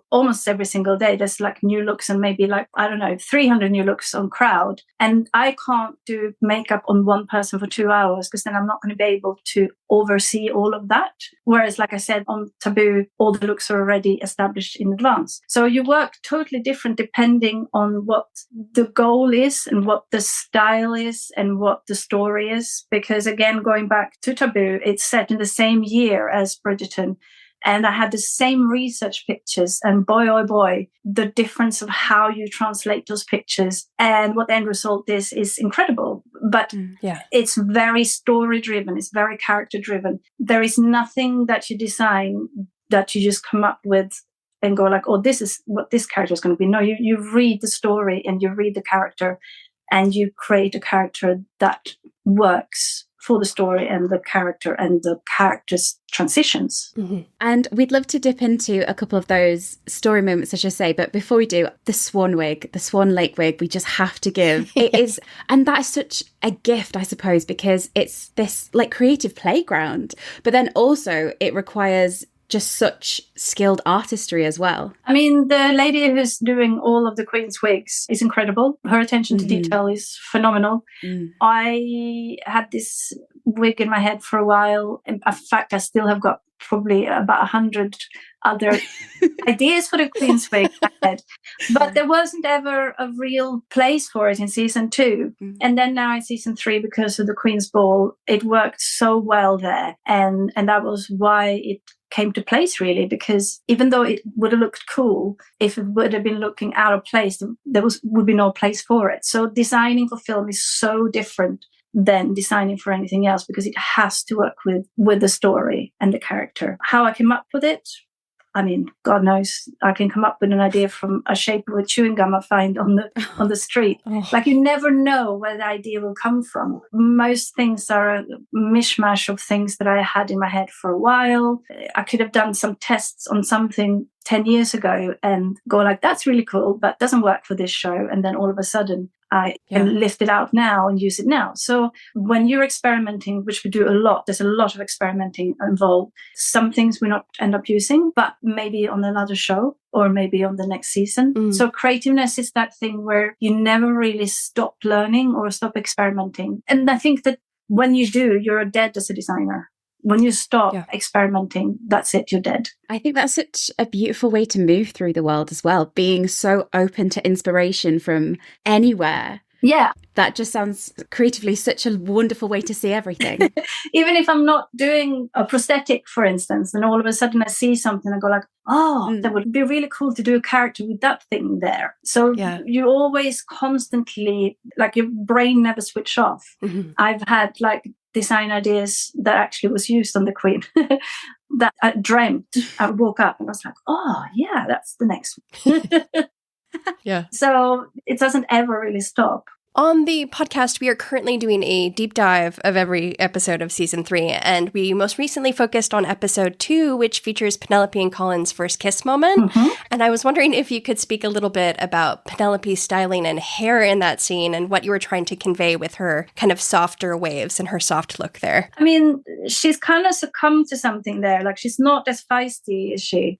almost every single day, there's like new looks and maybe like, 300 new looks on crowd. And I can't do makeup on one person for 2 hours because then I'm not going to be able to oversee all of that. Whereas, like I said, on Taboo, all the looks are already established in advance. So you work totally different depending on what the goal is and what the style is and what the story is. Because again, going back to Taboo, it's set in the same year as Bridgerton. And I had the same research pictures, and boy, oh boy, the difference of how you translate those pictures and what the end result is incredible. But it's very story driven. It's very character driven. There is nothing that you design that you just come up with and go like, oh, this is what this character is going to be. No, you read the story and you read the character and you create a character that works for the story and the character's transitions. And we'd love to dip into a couple of those story moments, as you say, but before we do, the swan wig, the Swan Lake wig, we just have to give. It is, and that is such a gift, I suppose, because it's this like creative playground, but then also it requires just such skilled artistry as well. I mean, the lady who's doing all of the Queen's wigs is incredible. Her attention to detail is phenomenal. I had this wig in my head for a while. In fact, I still have got probably about 100 other ideas for the Queen's wig in my head. But there wasn't ever a real place for it in season 2. And then now in season 3, because of the Queen's Ball, it worked so well there. And that was why it came to place, really, because even though it would have looked cool, if it would have been looking out of place, there would be no place for it. So designing for film is so different than designing for anything else, because it has to work with the story and the character. How I came up with it, I mean, God knows, I can come up with an idea from a shape of a chewing gum I find on the street. Like, you never know where the idea will come from. Most things are a mishmash of things that I had in my head for a while. I could have done some tests on something 10 years ago and go like, that's really cool, but doesn't work for this show. And then all of a sudden, I can lift it out now and use it now. So when you're experimenting, which we do a lot, there's a lot of experimenting involved. Some things we not end up using, but maybe on another show or maybe on the next season. So creativeness is that thing where you never really stop learning or stop experimenting. And I think that when you do, you're dead as a designer. When you stop experimenting, that's it, you're dead. I think that's such a beautiful way to move through the world as well, being so open to inspiration from anywhere. Yeah. That just sounds creatively such a wonderful way to see everything. Even if I'm not doing a prosthetic, for instance, and all of a sudden I see something, I go like, that would be really cool to do a character with that thing there. So you always constantly, like, your brain never switch off. I've had like design ideas that actually was used on the Queen that I dreamt. I woke up and I was like, oh yeah, that's the next one. So it doesn't ever really stop. On the podcast, we are currently doing a deep dive of every episode of season 3, and we most recently focused on episode 2, which features Penelope and Colin's first kiss moment. And I was wondering if you could speak a little bit about Penelope's styling and hair in that scene and what you were trying to convey with her kind of softer waves and her soft look there. I mean, she's kind of succumbed to something there. Like, she's not as feisty as she.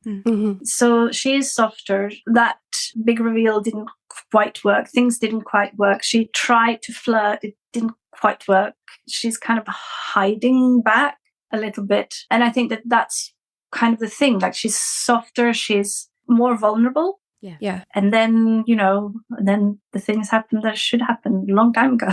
So she is softer. That big reveal didn't quite work. Things didn't quite work. She tried to flirt. It didn't quite work. She's kind of hiding back a little bit. And I think that that's kind of the thing. Like, she's softer. She's more vulnerable. Yeah. And then, then the things happen that should happen a long time ago.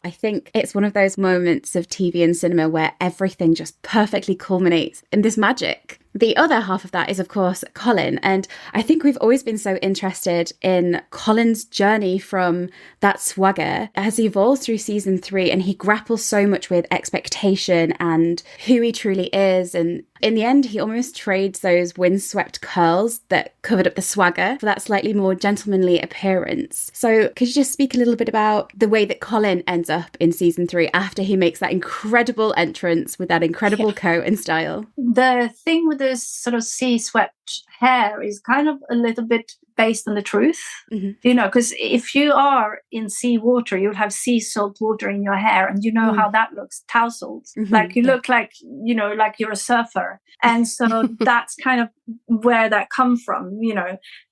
I think it's one of those moments of TV and cinema where everything just perfectly culminates in this magic. The other half of that is, of course, Colin. And I think we've always been so interested in Colin's journey from that swagger as he evolves through season 3, and he grapples so much with expectation and who he truly is. And in the end, he almost trades those windswept curls that covered up the swagger for that slightly more gentlemanly appearance. So could you just speak a little bit about the way that Colin ends up in season 3 after he makes that incredible entrance with that incredible coat and style? The thing with this sort of sea-swept hair is kind of a little bit based on the truth, because if you are in sea water, you'll have sea salt water in your hair, and how that looks, tousled. Like, you look like, like you're a surfer. And so that's kind of where that come from,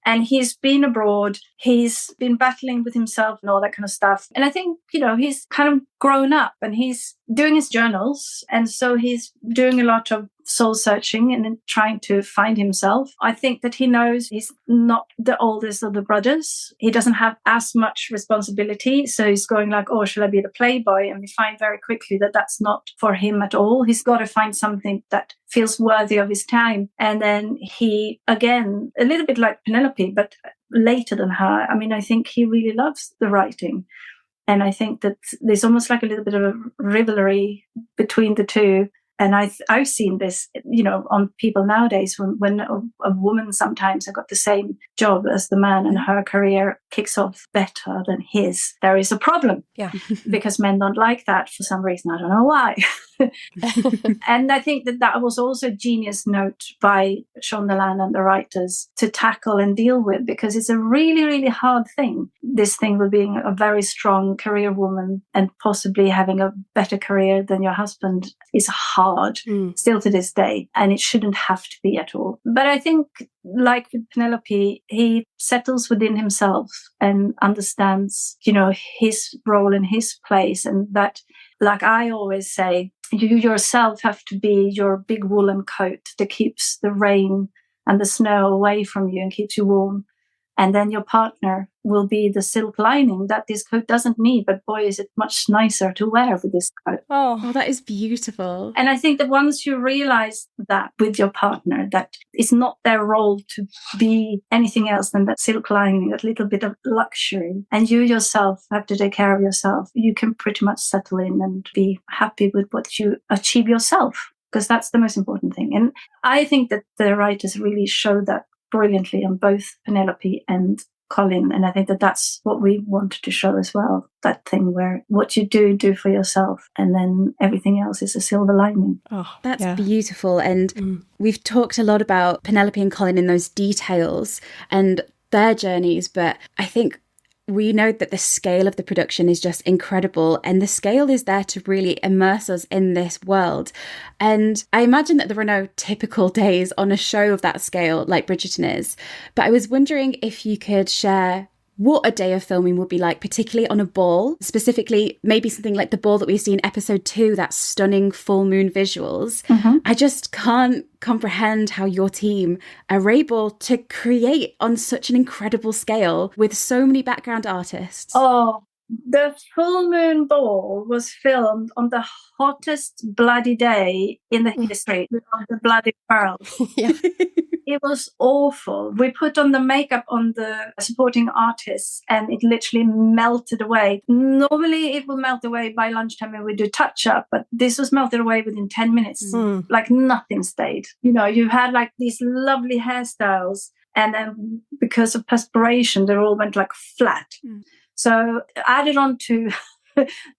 and he's been abroad, he's been battling with himself and all that kind of stuff. And I think, he's kind of grown up and he's doing his journals. And so he's doing a lot of soul searching and then trying to find himself. I think that he knows he's not the oldest of the brothers. He doesn't have as much responsibility. So he's going like, oh, shall I be the playboy? And we find very quickly that that's not for him at all. He's got to find something that feels worthy of his time. And then he, again, a little bit like Penelope, but later than her. I mean, I think he really loves the writing. And I think that there's almost like a little bit of a rivalry between the two. And I've seen this, on people nowadays when a woman sometimes has got the same job as the man and her career kicks off better than his. There is a problem. Yeah. Because men don't like that for some reason. I don't know why. And I think that was also a genius note by Shondaland and the writers to tackle and deal with, because it's a really, really hard thing. This thing with being a very strong career woman and possibly having a better career than your husband is hard hard, still to this day, and it shouldn't have to be at all. But I think, like with Penelope, he settles within himself and understands, his role and his place, and that, like I always say, you yourself have to be your big woolen coat that keeps the rain and the snow away from you and keeps you warm. And then your partner will be the silk lining that this coat doesn't need. But boy, is it much nicer to wear with this coat. Oh, that is beautiful. And I think that once you realize that with your partner, that it's not their role to be anything else than that silk lining, that little bit of luxury, and you yourself have to take care of yourself, you can pretty much settle in and be happy with what you achieve yourself, because that's the most important thing. And I think that the writers really show that brilliantly on both Penelope and Colin, and I think that that's what we wanted to show as well, that thing where what you do for yourself, and then everything else is a silver lining. Oh, that's beautiful. And we've talked a lot about Penelope and Colin in those details and their journeys, but I think we know that the scale of the production is just incredible, and the scale is there to really immerse us in this world. And I imagine that there are no typical days on a show of that scale like Bridgerton is, but I was wondering if you could share what a day of filming would be like, particularly on a ball, specifically maybe something like the ball that we see in episode 2, that stunning full moon visuals. I just can't comprehend how your team are able to create on such an incredible scale with so many background artists. Oh, the full moon ball was filmed on the hottest bloody day in the history of the bloody world. It was awful. We put on the makeup on the supporting artists and it literally melted away. Normally it will melt away by lunchtime when we do touch up, but this was melted away within 10 minutes. Like nothing stayed. You had like these lovely hairstyles, and then because of perspiration, they all went like flat. So added on to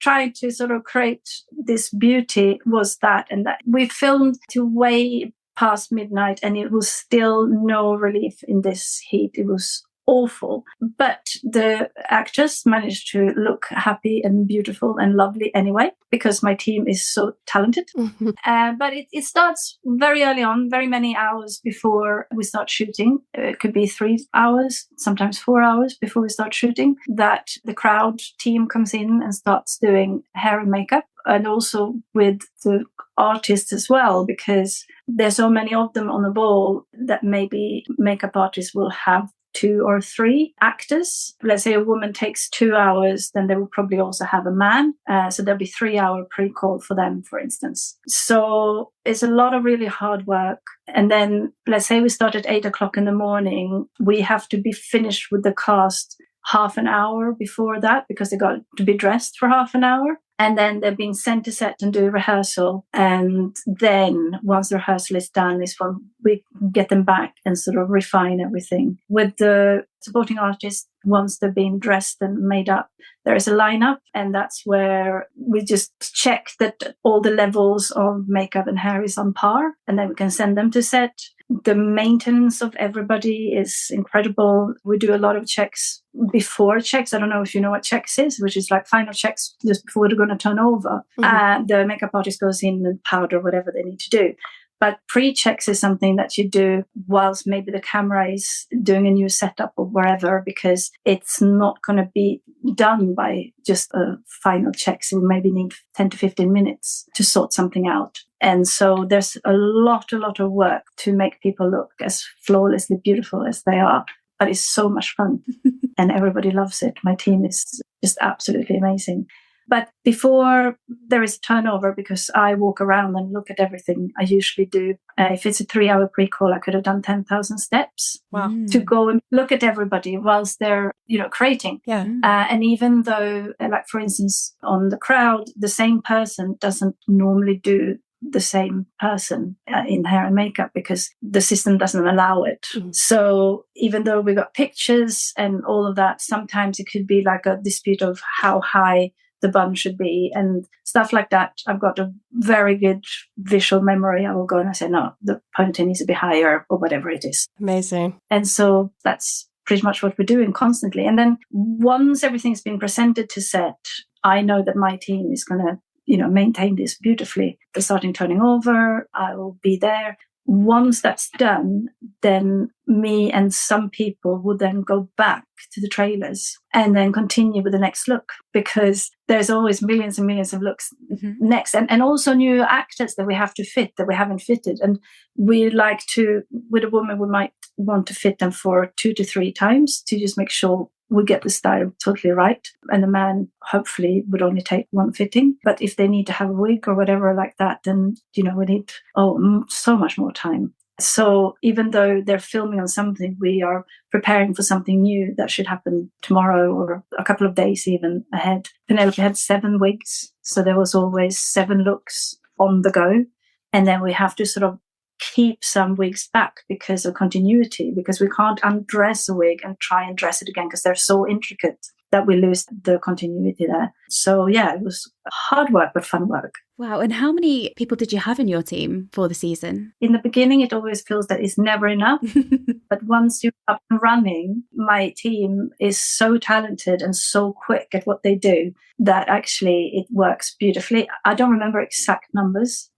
trying to sort of create this beauty was that, and that we filmed to way past midnight, and it was still no relief in this heat. It was awful, but the actors managed to look happy and beautiful and lovely anyway, because my team is so talented. But it starts very early on, very many hours before we start shooting. It could be 3 hours, sometimes 4 hours before we start shooting, that the crowd team comes in and starts doing hair and makeup, and also with the artists as well, because there's so many of them on the ball that maybe makeup artists will have 2 or 3 actors. Let's say a woman takes 2 hours, then they will probably also have a man. So there'll be 3-hour pre-call for them, for instance. So it's a lot of really hard work. And then let's say we start at 8 o'clock in the morning. We have to be finished with the cast half an hour before that, because they got to be dressed for half an hour. And then they're being sent to set and do rehearsal. And then once the rehearsal is done, is when we get them back and sort of refine everything. With the supporting artists, once they're being dressed and made up, there is a lineup. And that's where we just check that all the levels of makeup and hair is on par. And then we can send them to set. The maintenance of everybody is incredible. We do a lot of checks before checks. I don't know if you know what checks is, which is like final checks just before they're going to turn over. The makeup artist goes in and powder whatever they need to do. But pre-checks is something that you do whilst maybe the camera is doing a new setup or wherever, because it's not going to be done by just a final check. So we maybe need 10 to 15 minutes to sort something out. And so there's a lot of work to make people look as flawlessly beautiful as they are. But it's so much fun and everybody loves it. My team is just absolutely amazing. But before there is a turnover, because I walk around and look at everything, I usually do. If it's a 3-hour pre-call, I could have done 10,000 steps to go and look at everybody whilst they're, creating. And even though, like, for instance, on the crowd, the same person doesn't normally do the same person in hair and makeup, because the system doesn't allow it. So even though we got pictures and all of that, sometimes it could be like a dispute of how high the bun should be and stuff like that. I've got a very good visual memory. I will go and I say, no, the ponytail needs to be higher, or whatever it is. Amazing. And so that's pretty much what we're doing constantly. And then once everything's been presented to set, I know that my team is going to, maintain this beautifully. They're starting turning over. I will be there. Once that's done, then me and some people would then go back to the trailers and then continue with the next look, because there's always millions and millions of looks next. And also new actors that we have to fit that we haven't fitted. And we like to, with a woman, we might want to fit them for 2 to 3 times to just make sure we get the style totally right. And the man hopefully would only take 1 fitting. But if they need to have a wig or whatever like that, then, we need so much more time. So even though they're filming on something, we are preparing for something new that should happen tomorrow or a couple of days even ahead. Penelope had 7 wigs. So there was always 7 looks on the go. And then we have to sort of keep some wigs back because of continuity, because we can't undress a wig and try and dress it again because they're so intricate that we lose the continuity there. So yeah, it was hard work, but fun work. Wow. And how many people did you have in your team for the season? In the beginning, it always feels that it's never enough. But once you're up and running, my team is so talented and so quick at what they do that actually it works beautifully. I don't remember exact numbers,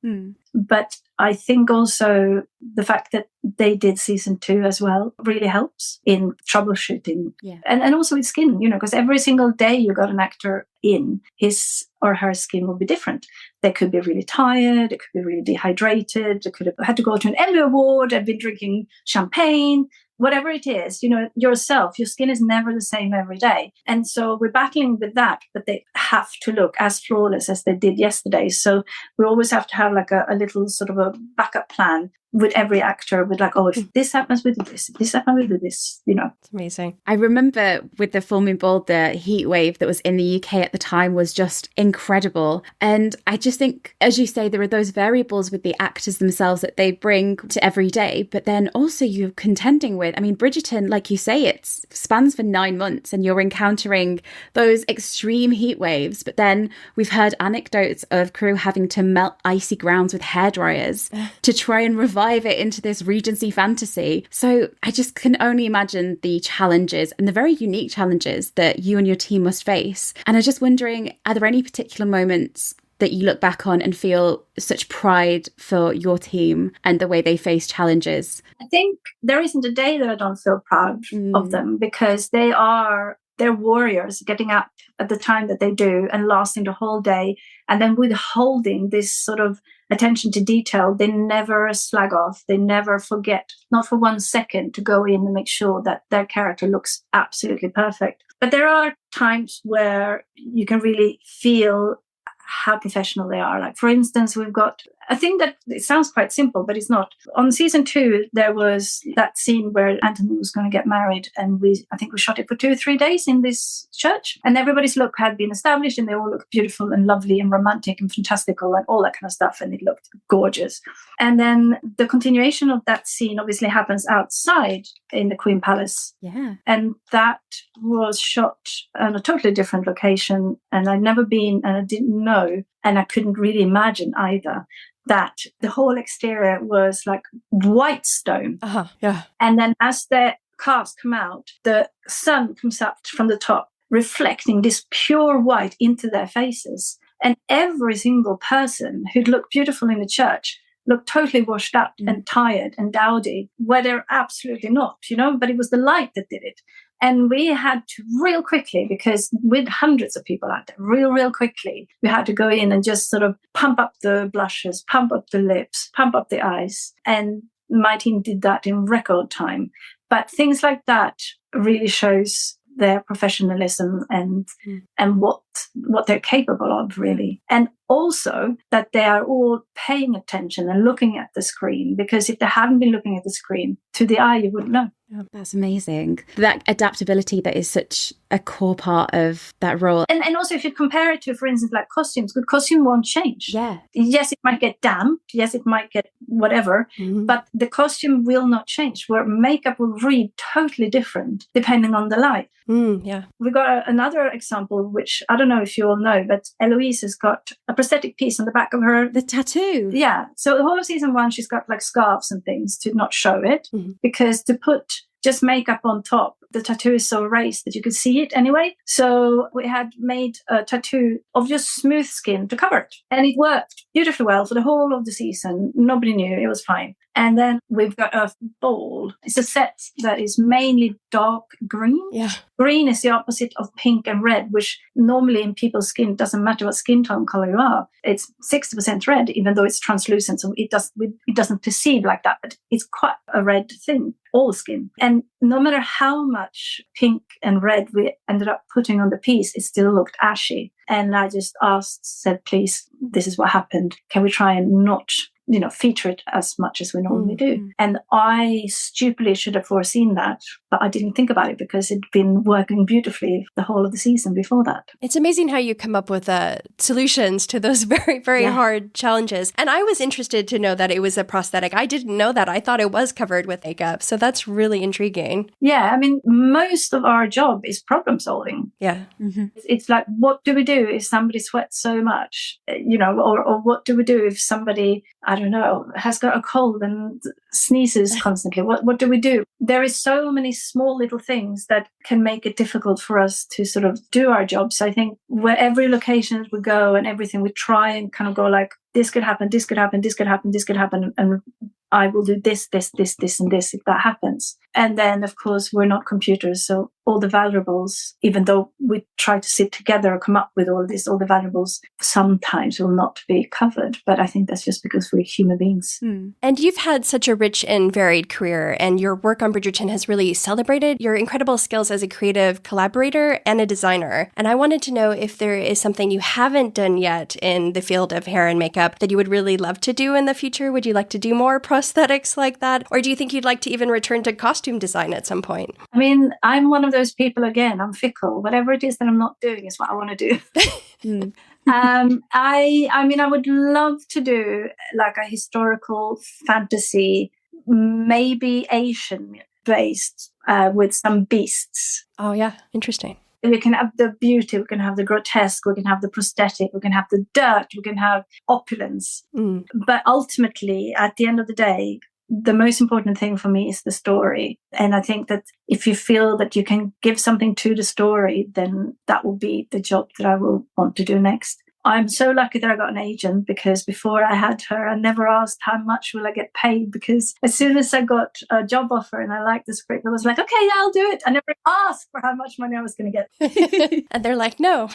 but I think also the fact that they did season 2 as well really helps in troubleshooting. Yeah. And also with skin, because every single day you got an actor in, his or her skin will be different. They could be really tired, they could be really dehydrated, they could have had to go to an Emmy Award and been drinking champagne. Whatever it is, yourself, your skin is never the same every day. And so we're battling with that, but they have to look as flawless as they did yesterday. So we always have to have like a little sort of a backup plan with every actor, with like, if this happens with this happens with this, It's amazing. I remember with the Filming Ball, the heat wave that was in the UK at the time was just incredible. And I just think, as you say, there are those variables with the actors themselves that they bring to every day, but then also you're contending with, Bridgerton, like you say, it spans for 9 months and you're encountering those extreme heat waves. But then we've heard anecdotes of crew having to melt icy grounds with hairdryers to try and revive it into this Regency fantasy. So I just can only imagine the challenges and the very unique challenges that you and your team must face. And I'm just wondering, are there any particular moments that you look back on and feel such pride for your team and the way they face challenges? I think there isn't a day that I don't feel proud of them, because they're warriors, getting up at the time that they do and lasting the whole day, and then withholding this sort of attention to detail. They never slag off. They never forget, not for 1 second, to go in and make sure that their character looks absolutely perfect. But there are times where you can really feel how professional they are. Like, for instance, we've got, I think that it sounds quite simple, but it's not. On season 2, there was that scene where Anthony was going to get married, and I think we shot it for 2 or 3 days in this church, and everybody's look had been established, and they all looked beautiful and lovely and romantic and fantastical and all that kind of stuff, and it looked gorgeous. And then the continuation of that scene obviously happens outside in the Queen Palace. Yeah. And that was shot on a totally different location, and I'd never been, and I didn't know, and I couldn't really imagine either, that the whole exterior was like white stone. Yeah. And then as the cars come out, the sun comes up from the top, reflecting this pure white into their faces. And every single person who'd looked beautiful in the church looked totally washed up and tired and dowdy, where they're absolutely not, but it was the light that did it. And we had to real quickly, because with hundreds of people out there, real quickly, we had to go in and just sort of pump up the blushes, pump up the lips, pump up the eyes. And my team did that in record time. But things like that really shows their professionalism and what they're capable of, really. And also that they are all paying attention and looking at the screen, because if they hadn't been looking at the screen, to the eye, you wouldn't know. Oh, that's amazing. That adaptability that is such a core part of that role. And also if you compare it to, for instance, like costumes, good costume won't change. Yeah. Yes, it might get damp. Yes, it might get whatever, but the costume will not change, where makeup will read totally different depending on the light. Yeah. We got another example, which I don't know if you all know, but Eloise has got a prosthetic piece on the back of her. The tattoo. Yeah. So the whole of season 1, she's got like scarves and things to not show it, because to put just makeup on top the tattoo is so raised that you could see it anyway. So we had made a tattoo of just smooth skin to cover it. And it worked beautifully well for the whole of the season. Nobody knew, it was fine. And then we've got a ball. It's a set that is mainly dark green. Yeah. Green is the opposite of pink and red, which normally in people's skin doesn't matter what skin tone color you are. It's 60% red, even though it's translucent. So it doesn't perceive like that, but it's quite a red thing, all skin. And no matter how much pink and red we ended up putting on the piece, it still looked ashy. And I just said, please, this is what happened. Can we try and not feature it as much as we normally do? And I stupidly should have foreseen that, but I didn't think about it because it'd been working beautifully the whole of the season before that. It's amazing how you come up with solutions to those very, very hard challenges. And I was interested to know that it was a prosthetic. I didn't know that. I thought it was covered with makeup. So that's really intriguing. Yeah, I mean, most of our job is problem solving. Yeah. Mm-hmm. It's like, what do we do if somebody sweats so much? Or what do we do if somebody, I don't know, has got a cold and sneezes constantly? What do we do? There is so many small little things that can make it difficult for us to sort of do our jobs. I think where every location we go and everything, we try and kind of go like, this could happen, this could happen, this could happen, this could happen, and I will do this, and this if that happens. And then, of course, we're not computers, so all the variables, even though we try to sit together or come up with all the variables sometimes will not be covered. But I think that's just because we're human beings. And you've had such a rich and varied career, and your work on Bridgerton has really celebrated your incredible skills as a creative collaborator and a designer. And I wanted to know if there is something you haven't done yet in the field of hair and makeup that you would really love to do in the future. Would you like to do more prosthetics like that? Or do you think you'd like to even return to costume design at some point? I mean, I'm one of those people, again, I'm fickle. Whatever it is that I'm not doing is what I want to do. I would love to do like a historical fantasy, maybe Asian based, with some beasts. Oh, yeah. Interesting. We can have the beauty, we can have the grotesque, we can have the prosthetic, we can have the dirt, we can have opulence. But ultimately, at the end of the day, the most important thing for me is the story. And I think that if you feel that you can give something to the story, then that will be the job that I will want to do next. I'm so lucky that I got an agent, because before I had her, I never asked how much will I get paid, because as soon as I got a job offer and I liked the script, I was like, okay, yeah, I'll do it. I never asked for how much money I was going to get. And they're like, no,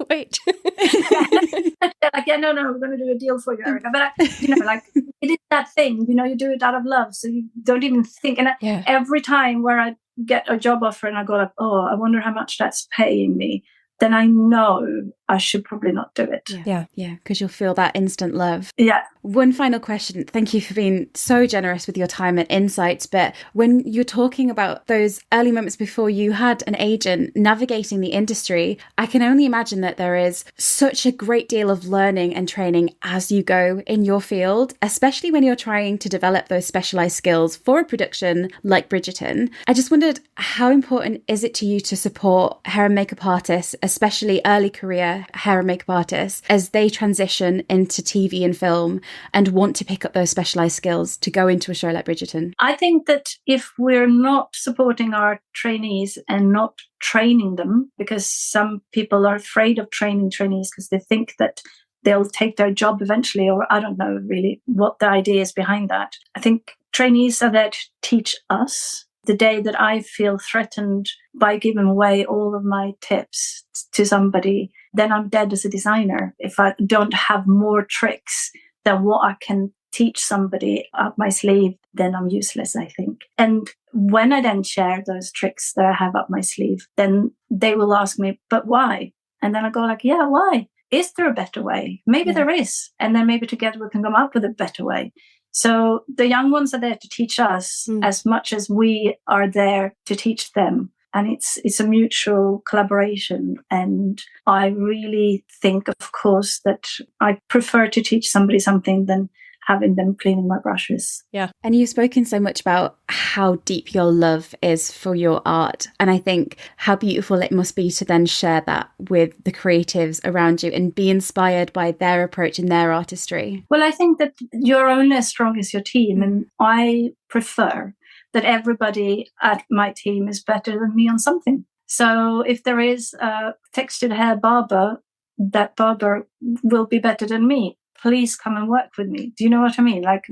wait. They're like, yeah, no, we're going to do a deal for you, Erica. But, it is that thing, you do it out of love. So you don't even think. And every time where I get a job offer and I go like, oh, I wonder how much that's paying me, then I know I should probably not do it. Yeah, because you'll feel that instant love. Yeah. One final question. Thank you for being so generous with your time and insights. But when you're talking about those early moments before you had an agent navigating the industry, I can only imagine that there is such a great deal of learning and training as you go in your field, especially when you're trying to develop those specialized skills for a production like Bridgerton. I just wondered, how important is it to you to support hair and makeup artists, especially early career hair and makeup artists, as they transition into TV and film and want to pick up those specialized skills to go into a show like Bridgerton? I think that if we're not supporting our trainees and not training them, because some people are afraid of training trainees because they think that they'll take their job eventually, or I don't know really what the idea is behind that. I think trainees are there to teach us. The day that I feel threatened by giving away all of my tips to somebody, then I'm dead as a designer. If I don't have more tricks than what I can teach somebody up my sleeve, then I'm useless, I think. And when I then share those tricks that I have up my sleeve, then they will ask me, but why? And then I go like, yeah, why? Is there a better way? Maybe there is. And then maybe together we can come up with a better way. So the young ones are there to teach us as much as we are there to teach them. And it's a mutual collaboration. And I really think, of course, that I prefer to teach somebody something than having them cleaning my brushes. Yeah. And you've spoken so much about how deep your love is for your art. And I think how beautiful it must be to then share that with the creatives around you and be inspired by their approach and their artistry. Well, I think that you're only as strong as your team. And I prefer that everybody at my team is better than me on something. So if there is a textured hair barber, that barber will be better than me. Please come and work with me. Do you know what I mean? Like,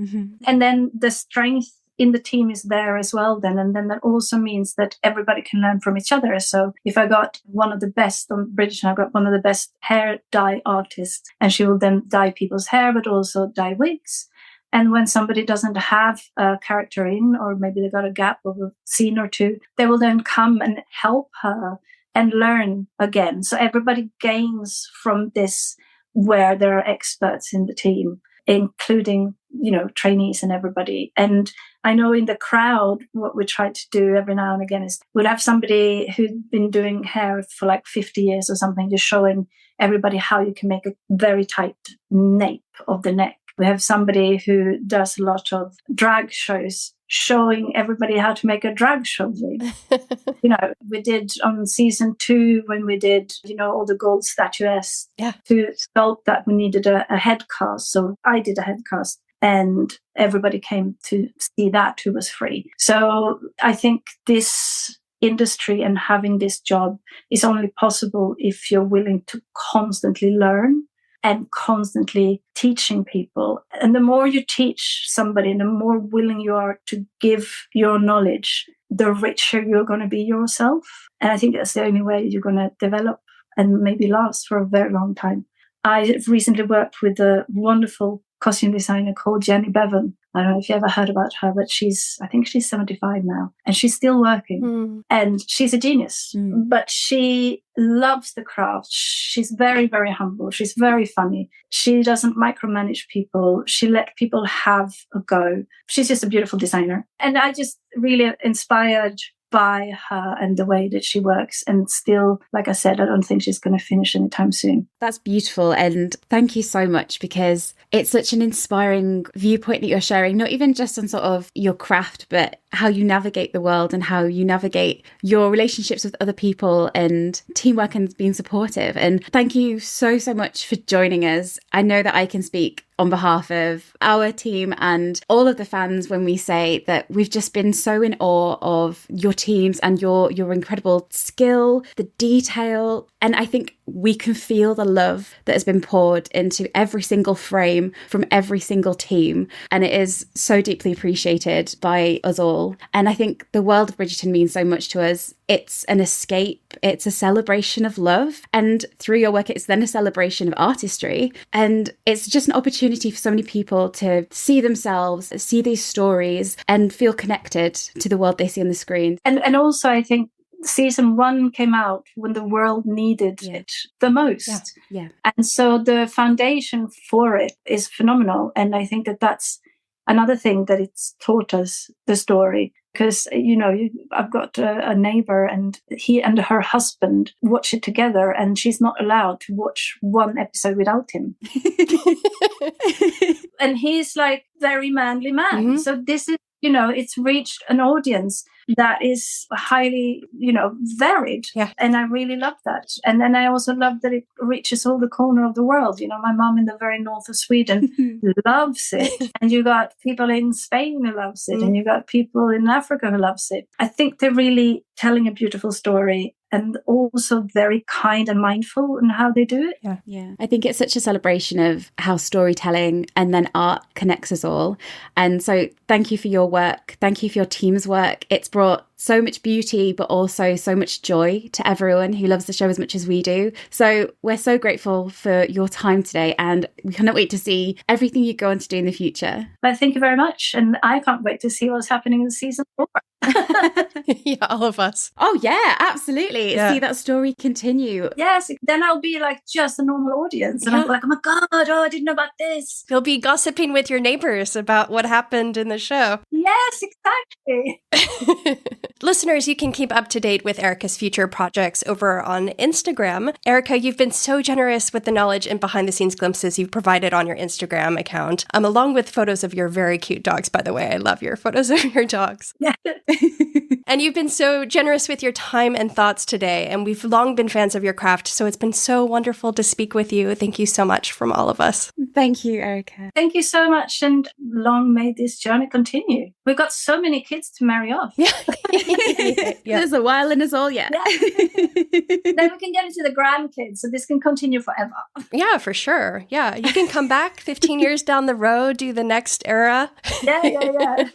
and then the strength in the team is there as well then. And then that also means that everybody can learn from each other. So if I got one of the best on Bridgerton, I got one of the best hair dye artists, and she will then dye people's hair, but also dye wigs. And when somebody doesn't have a character in, or maybe they got a gap of a scene or two, they will then come and help her and learn again. So everybody gains from this, where there are experts in the team, including, trainees and everybody. And I know in the crowd, what we try to do every now and again is we'll have somebody who'd been doing hair for like 50 years or something, just showing everybody how you can make a very tight nape of the neck. We have somebody who does a lot of drag shows, showing everybody how to make a drag show wig. We did on season 2 when we did, all the gold statuettes to sculpt that, we needed a head cast. So I did a head cast, and everybody came to see that who was free. So I think this industry and having this job is only possible if you're willing to constantly learn and constantly teaching people. And the more you teach somebody and the more willing you are to give your knowledge, the richer you're going to be yourself. And I think that's the only way you're going to develop and maybe last for a very long time. I recently worked with a wonderful costume designer called Jenny Bevan. I don't know if you ever heard about her, but I think she's 75 now, and she's still working. And she's a genius, but she loves the craft. She's very, very humble. She's very funny. She doesn't micromanage people. She let people have a go. She's just a beautiful designer. And I just really inspired by her and the way that she works. And still, like I said, I don't think she's going to finish anytime soon. That's beautiful. And thank you so much, because it's such an inspiring viewpoint that you're sharing, not even just on sort of your craft, but how you navigate the world and how you navigate your relationships with other people and teamwork and being supportive. And thank you so, so much for joining us. I know that I can speak on behalf of our team and all of the fans when we say that we've just been so in awe of your teams and your incredible skill, the detail. And I think we can feel the love that has been poured into every single frame from every single team. And it is so deeply appreciated by us all. And I think the world of Bridgerton means so much to us. It's an escape. It's a celebration of love. And through your work, it's then a celebration of artistry. And it's just an opportunity for so many people to see themselves, see these stories, and feel connected to the world they see on the screen. And also, I think season 1 came out when the world needed it the most. Yeah. And so the foundation for it is phenomenal. And I think that that's another thing that it's taught us, the story. Because, I've got a neighbor, and he and her husband watch it together, and she's not allowed to watch one episode without him. And he's like very manly man. So this is, it's reached an audience that is highly, varied. Yeah. And I really love that. And then I also love that it reaches all the corner of the world. My mom in the very north of Sweden loves it. And you got people in Spain who loves it. And you got people in Africa who loves it. I think they're really telling a beautiful story, and also very kind and mindful in how they do it. Yeah. I think it's such a celebration of how storytelling and then art connects us all. And so thank you for your work. Thank you for your team's work. It's brought so much beauty, but also so much joy to everyone who loves the show as much as we do. So we're so grateful for your time today, and we cannot wait to see everything you go on to do in the future. But thank you very much. And I can't wait to see what's happening in season 4. Yeah, all of us. Oh yeah, absolutely. See that story continue. Yes, then I'll be like just a normal audience, and I'm like, oh my god, I didn't know about this. You'll be gossiping with your neighbors about what happened in the show. Yes, exactly. Listeners, you can keep up to date with Erika's future projects over on Instagram. Erika, you've been so generous with the knowledge and behind-the-scenes glimpses you've provided on your Instagram account, along with photos of your very cute dogs, by the way. I love your photos of your dogs. Yeah. And you've been so generous with your time and thoughts today, and we've long been fans of your craft, so it's been so wonderful to speak with you. Thank you so much from all of us. Thank you, Erika. Thank you so much, and long may this journey continue. We've got so many kids to marry off. Yeah. There's a while in us all yet. Yeah. Then we can get into the grandkids, so this can continue forever. Yeah, for sure. Yeah, you can come back 15 years down the road, do the next era. Yeah.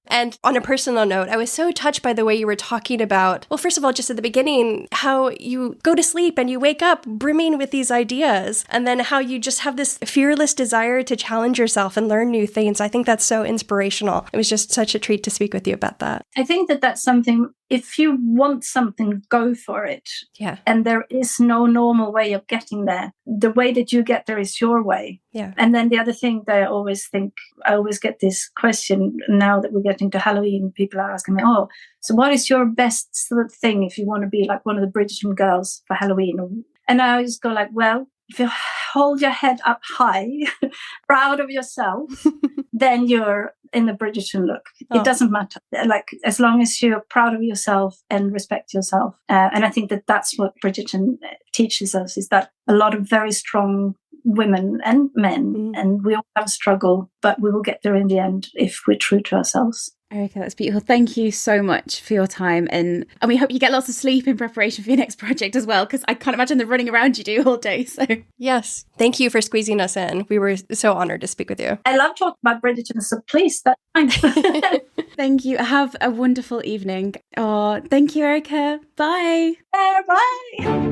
And on a personal note, I was so touched by the way you were talking about, well, first of all, just at the beginning, how you go to sleep and you wake up brimming with these ideas, and then how you just have this fearless desire to challenge yourself and learn new things. I think that's so inspirational. It was just such a treat to speak with you about that. I think that that's something, if you want something, go for it. Yeah. And there is no normal way of getting there. The way that you get there is your way. Yeah. And then the other thing that I always get this question now that we're getting to Halloween, people are asking me, oh, so what is your best sort of thing if you want to be like one of the Bridgerton girls for Halloween? And I always go like, well, if you hold your head up high, proud of yourself, then you're in the Bridgerton look. It doesn't matter. Like, as long as you're proud of yourself and respect yourself. And I think that that's what Bridgerton teaches us, is that a lot of very strong women and men, and we all have a struggle, but we will get there in the end if we're true to ourselves. Erika, that's beautiful. Thank you so much for your time. And we hope you get lots of sleep in preparation for your next project as well, because I can't imagine the running around you do all day. So yes, thank you for squeezing us in. We were so honored to speak with you. I love talking about Bridgerton, so please, that's fine. Thank you. Have a wonderful evening. Oh, thank you, Erika. Bye. Bye.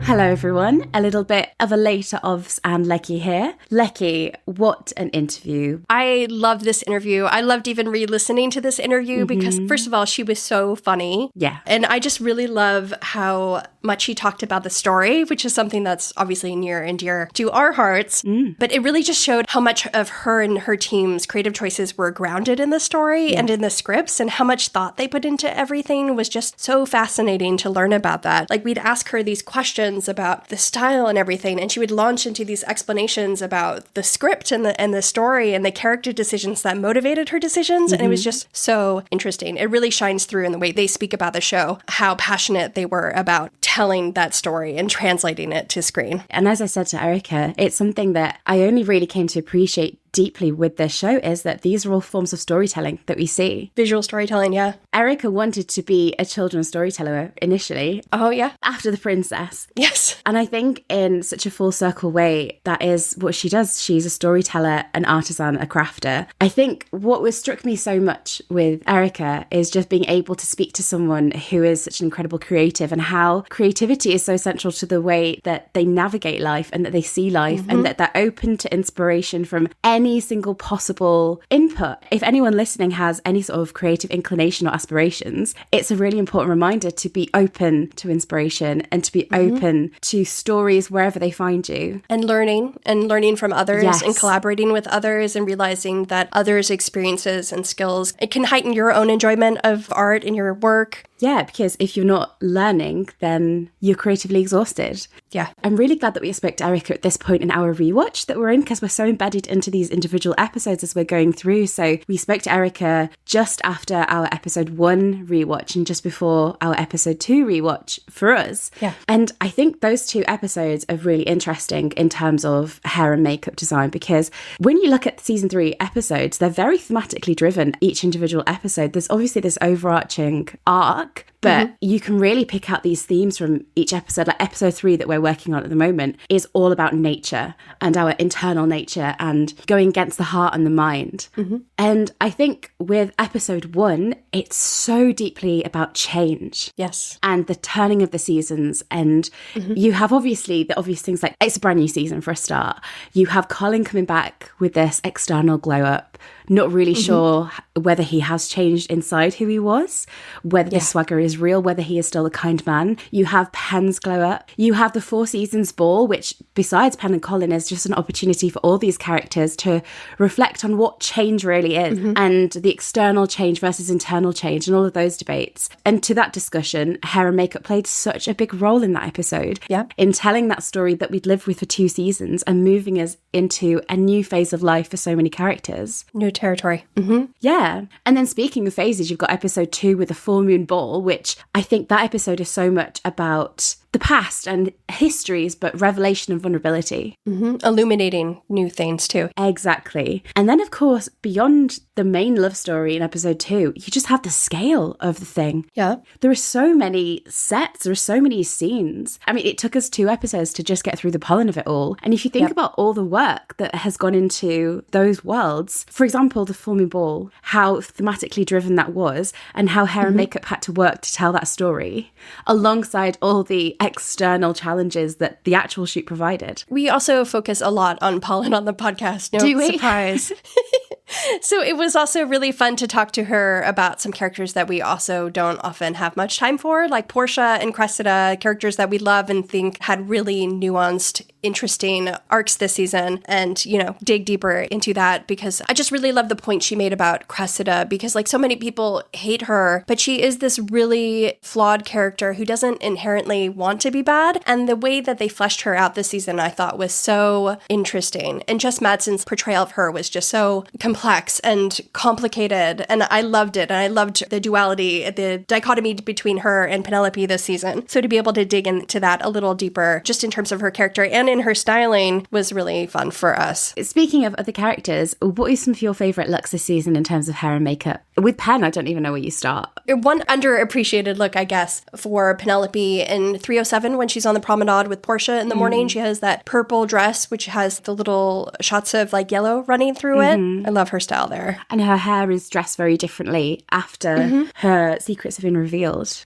Hello everyone, a little bit of a later ofs and Lecky here. Lecky, what an interview. I love this interview. I loved even re-listening to this interview because first of all, she was so funny. Yeah. And I just really love how much she talked about the story, which is something that's obviously near and dear to our hearts. But it really just showed how much of her and her team's creative choices were grounded in the story and in the scripts, and how much thought they put into everything was just so fascinating to learn about that. Like, we'd ask her these questions about the style and everything, and she would launch into these explanations about the script and the story and the character decisions that motivated her decisions. And it was just so interesting. It really shines through in the way they speak about the show, how passionate they were about telling that story and translating it to screen. And as I said to Erika, it's something that I only really came to appreciate deeply with this show, is that these are all forms of storytelling that we see. Visual storytelling, yeah. Erika wanted to be a children's storyteller initially. Oh, yeah. After The Princess. Yes. And I think in such a full circle way, that is what she does. She's a storyteller, an artisan, a crafter. I think what struck me so much with Erika is just being able to speak to someone who is such an incredible creative, and how creativity is so central to the way that they navigate life and that they see life, and that they're open to inspiration from any single possible input. If anyone listening has any sort of creative inclination or aspirations, it's a really important reminder to be open to inspiration and to be open to stories wherever they find you. And learning from others and collaborating with others, and realizing that others' experiences and skills, it can heighten your own enjoyment of art and your work. Yeah, because if you're not learning, then you're creatively exhausted. Yeah. I'm really glad that we spoke to Erika at this point in our rewatch that we're in, because we're so embedded into these individual episodes as we're going through. So we spoke to Erika just after our episode 1 rewatch and just before our episode 2 rewatch for us. Yeah. And I think those 2 episodes are really interesting in terms of hair and makeup design, because when you look at season 3 episodes, they're very thematically driven, each individual episode. There's obviously this overarching arc, but you can really pick out these themes from each episode. Like episode 3 that we're working on at the moment is all about nature and our internal nature and going against the heart and the mind. And I think with episode 1, it's so deeply about change. Yes. And the turning of the seasons. And you have obviously the obvious things, like it's a brand new season for a start. You have Colin coming back with this external glow up, not really sure whether he has changed inside who he was, whether the swagger is real, whether he is still a kind man. You have Pen's glow up. You have the Four Seasons ball, which besides Pen and Colin is just an opportunity for all these characters to reflect on what change really is and the external change versus internal change and all of those debates. And to that discussion, hair and makeup played such a big role in that episode in telling that story that we'd lived with for 2 seasons and moving us into a new phase of life for so many characters. New territory. Yeah. And then speaking of phases, you've got episode 2 with the full moon ball, which I think that episode is so much about the past and histories, but revelation and vulnerability. Illuminating new things too. Exactly. And then, of course, beyond the main love story in episode 2, you just have the scale of the thing. Yeah. There are so many sets, there are so many scenes. I mean, it took us 2 episodes to just get through the pollen of it all. And if you think about all the work that has gone into those worlds, for example, the full moon ball, how thematically driven that was, and how hair and makeup had to work to tell that story, alongside all the external challenges that the actual shoot provided. We also focus a lot on Polin on the podcast. No Do we? Surprise. So it was also really fun to talk to her about some characters that we also don't often have much time for, like Portia and Cressida, characters that we love and think had really nuanced, interesting arcs this season, and, you know, dig deeper into that, because I just really love the point she made about Cressida, because like so many people hate her, but she is this really flawed character who doesn't inherently want to be bad. And the way that they fleshed her out this season, I thought was so interesting. And Jess Madsen's portrayal of her was just so complex and complicated, and I loved it. And I loved the duality, the dichotomy between her and Penelope this season. So to be able to dig into that a little deeper, just in terms of her character and in her styling, was really fun for us. Speaking of other characters, what are some of your favourite looks this season in terms of hair and makeup? With Pen, I don't even know where you start. One underappreciated look, I guess, for Penelope in 307 when she's on the promenade with Portia in the morning. She has that purple dress, which has the little shots of like yellow running through it. I love her style there. And her hair is dressed very differently after her secrets have been revealed.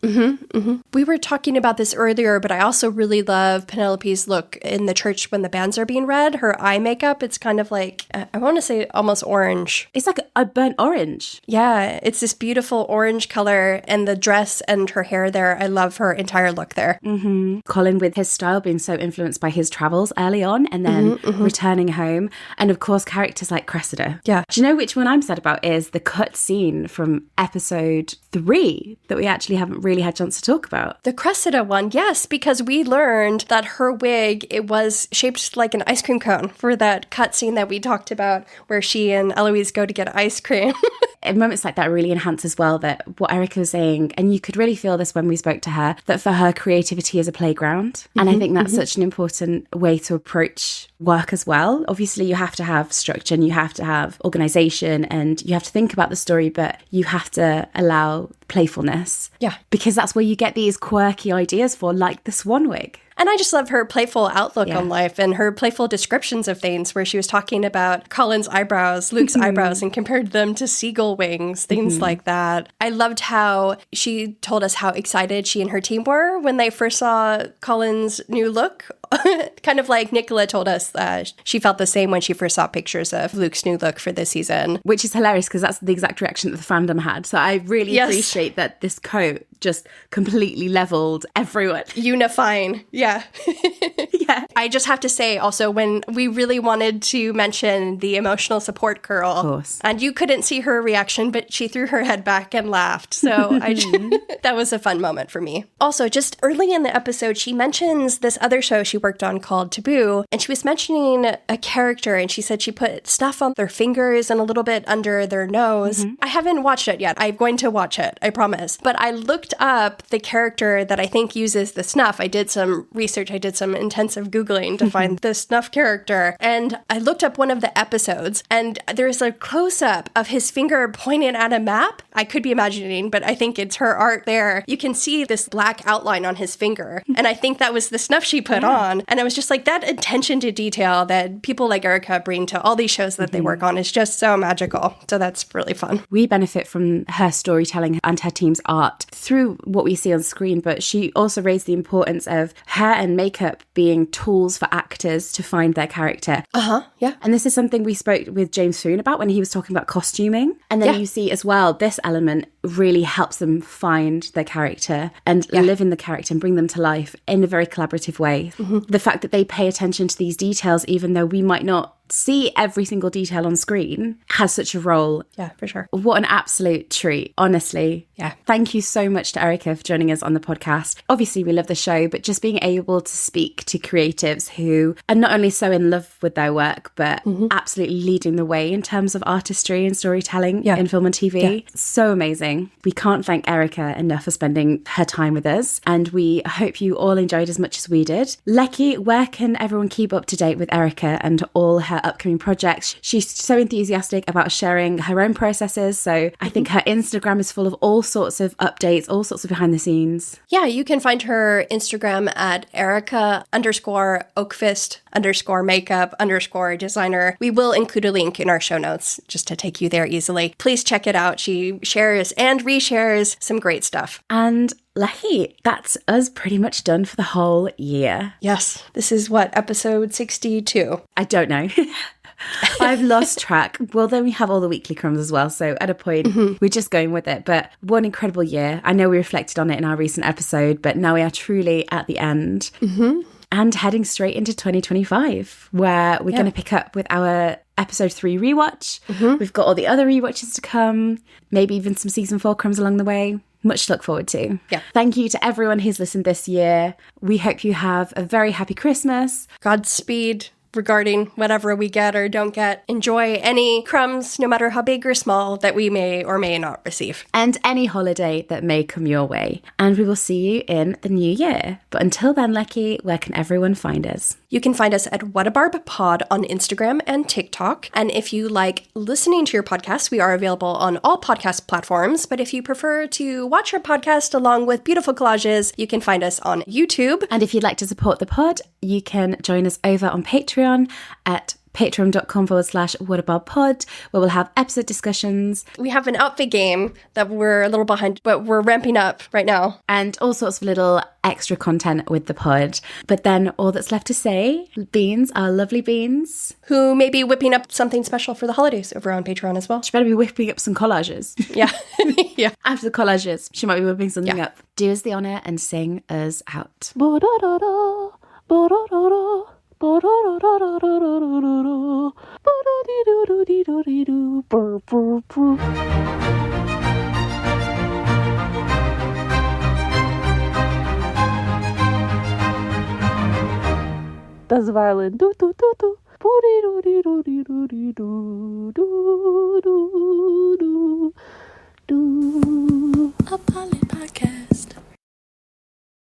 We were talking about this earlier, but I also really love Penelope's look in the church when the banns are being read. Her eye makeup, it's kind of like, I want to say almost orange. It's like a burnt orange. Yeah, it's this beautiful orange color, and the dress and her hair there. I love her entire look there. Colin, with his style being so influenced by his travels early on and then returning home. And of course, characters like Cressida. Yeah. Do you know which one I'm sad about is the cut scene from episode 3 that we actually haven't really had a chance to talk about? The Cressida one, yes, because we learned that her wig, it was shaped like an ice cream cone for that cut scene that we talked about where she and Eloise go to get ice cream. In moments like that really enhance as well that what Erika was saying, and you could really feel this when we spoke to her, that for her creativity is a playground. And I think that's such an important way to approach work as well. Obviously, you have to have structure and you have to have organisation and you have to think about the story, but you have to allow playfulness. Yeah. Because that's where you get these quirky ideas for, like the swan wig. And I just love her playful outlook on life and her playful descriptions of things, where she was talking about Colin's eyebrows, Luke's eyebrows, and compared them to seagull wings, things like that. I loved how she told us how excited she and her team were when they first saw Colin's new look. Kind of like Nicola told us she felt the same when she first saw pictures of Luke's new look for this season. Which is hilarious because that's the exact reaction that the fandom had. So I really appreciate that this coat just completely leveled everyone. Unifying. Yeah. Yeah. I just have to say also, when we really wanted to mention the emotional support girl, of course, and you couldn't see her reaction, but she threw her head back and laughed. So that was a fun moment for me. Also, just early in the episode, she mentions this other show she worked on called Taboo, and she was mentioning a character, and she said she put stuff on their fingers and a little bit under their nose. I haven't watched it yet. I'm going to watch it, I promise. But I looked up the character that I think uses the snuff. I did some research. I did some intensive Googling to find the snuff character. And I looked up one of the episodes, and there's a close-up of his finger pointing at a map. I could be imagining, but I think it's her art there. You can see this black outline on his finger. And I think that was the snuff she put on. And I was just like, that attention to detail that people like Erika bring to all these shows that they work on is just so magical. So that's really fun. We benefit from her storytelling and her team's art through through what we see on screen, but she also raised the importance of hair and makeup being tools for actors to find their character. Yeah. And this is something we spoke with James Foon about when he was talking about costuming. And then you see as well, this element really helps them find their character and live in the character and bring them to life in a very collaborative way. The fact that they pay attention to these details, even though we might not see every single detail on screen, has such a role. Yeah, for sure. What an absolute treat, honestly. Yeah. Thank you so much to Erika for joining us on the podcast. Obviously, we love the show, but just being able to speak to creatives who are not only so in love with their work, but absolutely leading the way in terms of artistry and storytelling in film and TV. So amazing. We can't thank Erika enough for spending her time with us, and we hope you all enjoyed as much as we did. Lecky, where can everyone keep up to date with Erika and all her upcoming projects? She's so enthusiastic about sharing her own processes, so I think her Instagram is full of all sorts of updates, all sorts of behind the scenes. Yeah, you can find her Instagram at Erika_Okvist_makeup_designer. We will include a link in our show notes just to take you there easily. Please check it out. She shares and reshares some great stuff. And Lecky, that's us pretty much done for the whole year. Yes, this is what, episode 62? I don't know. I've lost track. Well, then we have all the weekly crumbs as well. So at a point, we're just going with it. But what an incredible year. I know we reflected on it in our recent episode, but now we are truly at the end. And heading straight into 2025, where we're going to pick up with our episode 3 rewatch. We've got all the other rewatches to come, maybe even some season 4 crumbs along the way. Much to look forward to. Yeah. Thank you to everyone who's listened this year. We hope you have a very happy Christmas. Godspeed regarding whatever we get or don't get. Enjoy any crumbs, no matter how big or small, that we may or may not receive. And any holiday that may come your way. And we will see you in the new year. But until then, Lecky, where can everyone find us? You can find us at WhatABarbPod on Instagram and TikTok. And if you like listening to your podcast, we are available on all podcast platforms. But if you prefer to watch our podcast along with beautiful collages, you can find us on YouTube. And if you'd like to support the pod, you can join us over on Patreon at patreon.com/whatabarbpod, where we'll have episode discussions. We have an outfit game that we're a little behind, but we're ramping up right now. And all sorts of little extra content with the pod. But then all that's left to say, Beans, our lovely Beans, who may be whipping up something special for the holidays over on Patreon as well. She better be whipping up some collages. Yeah. Yeah. After the collages, she might be whipping something up. Do us the honour and sing us out. Das violin. Do do do do. Do. A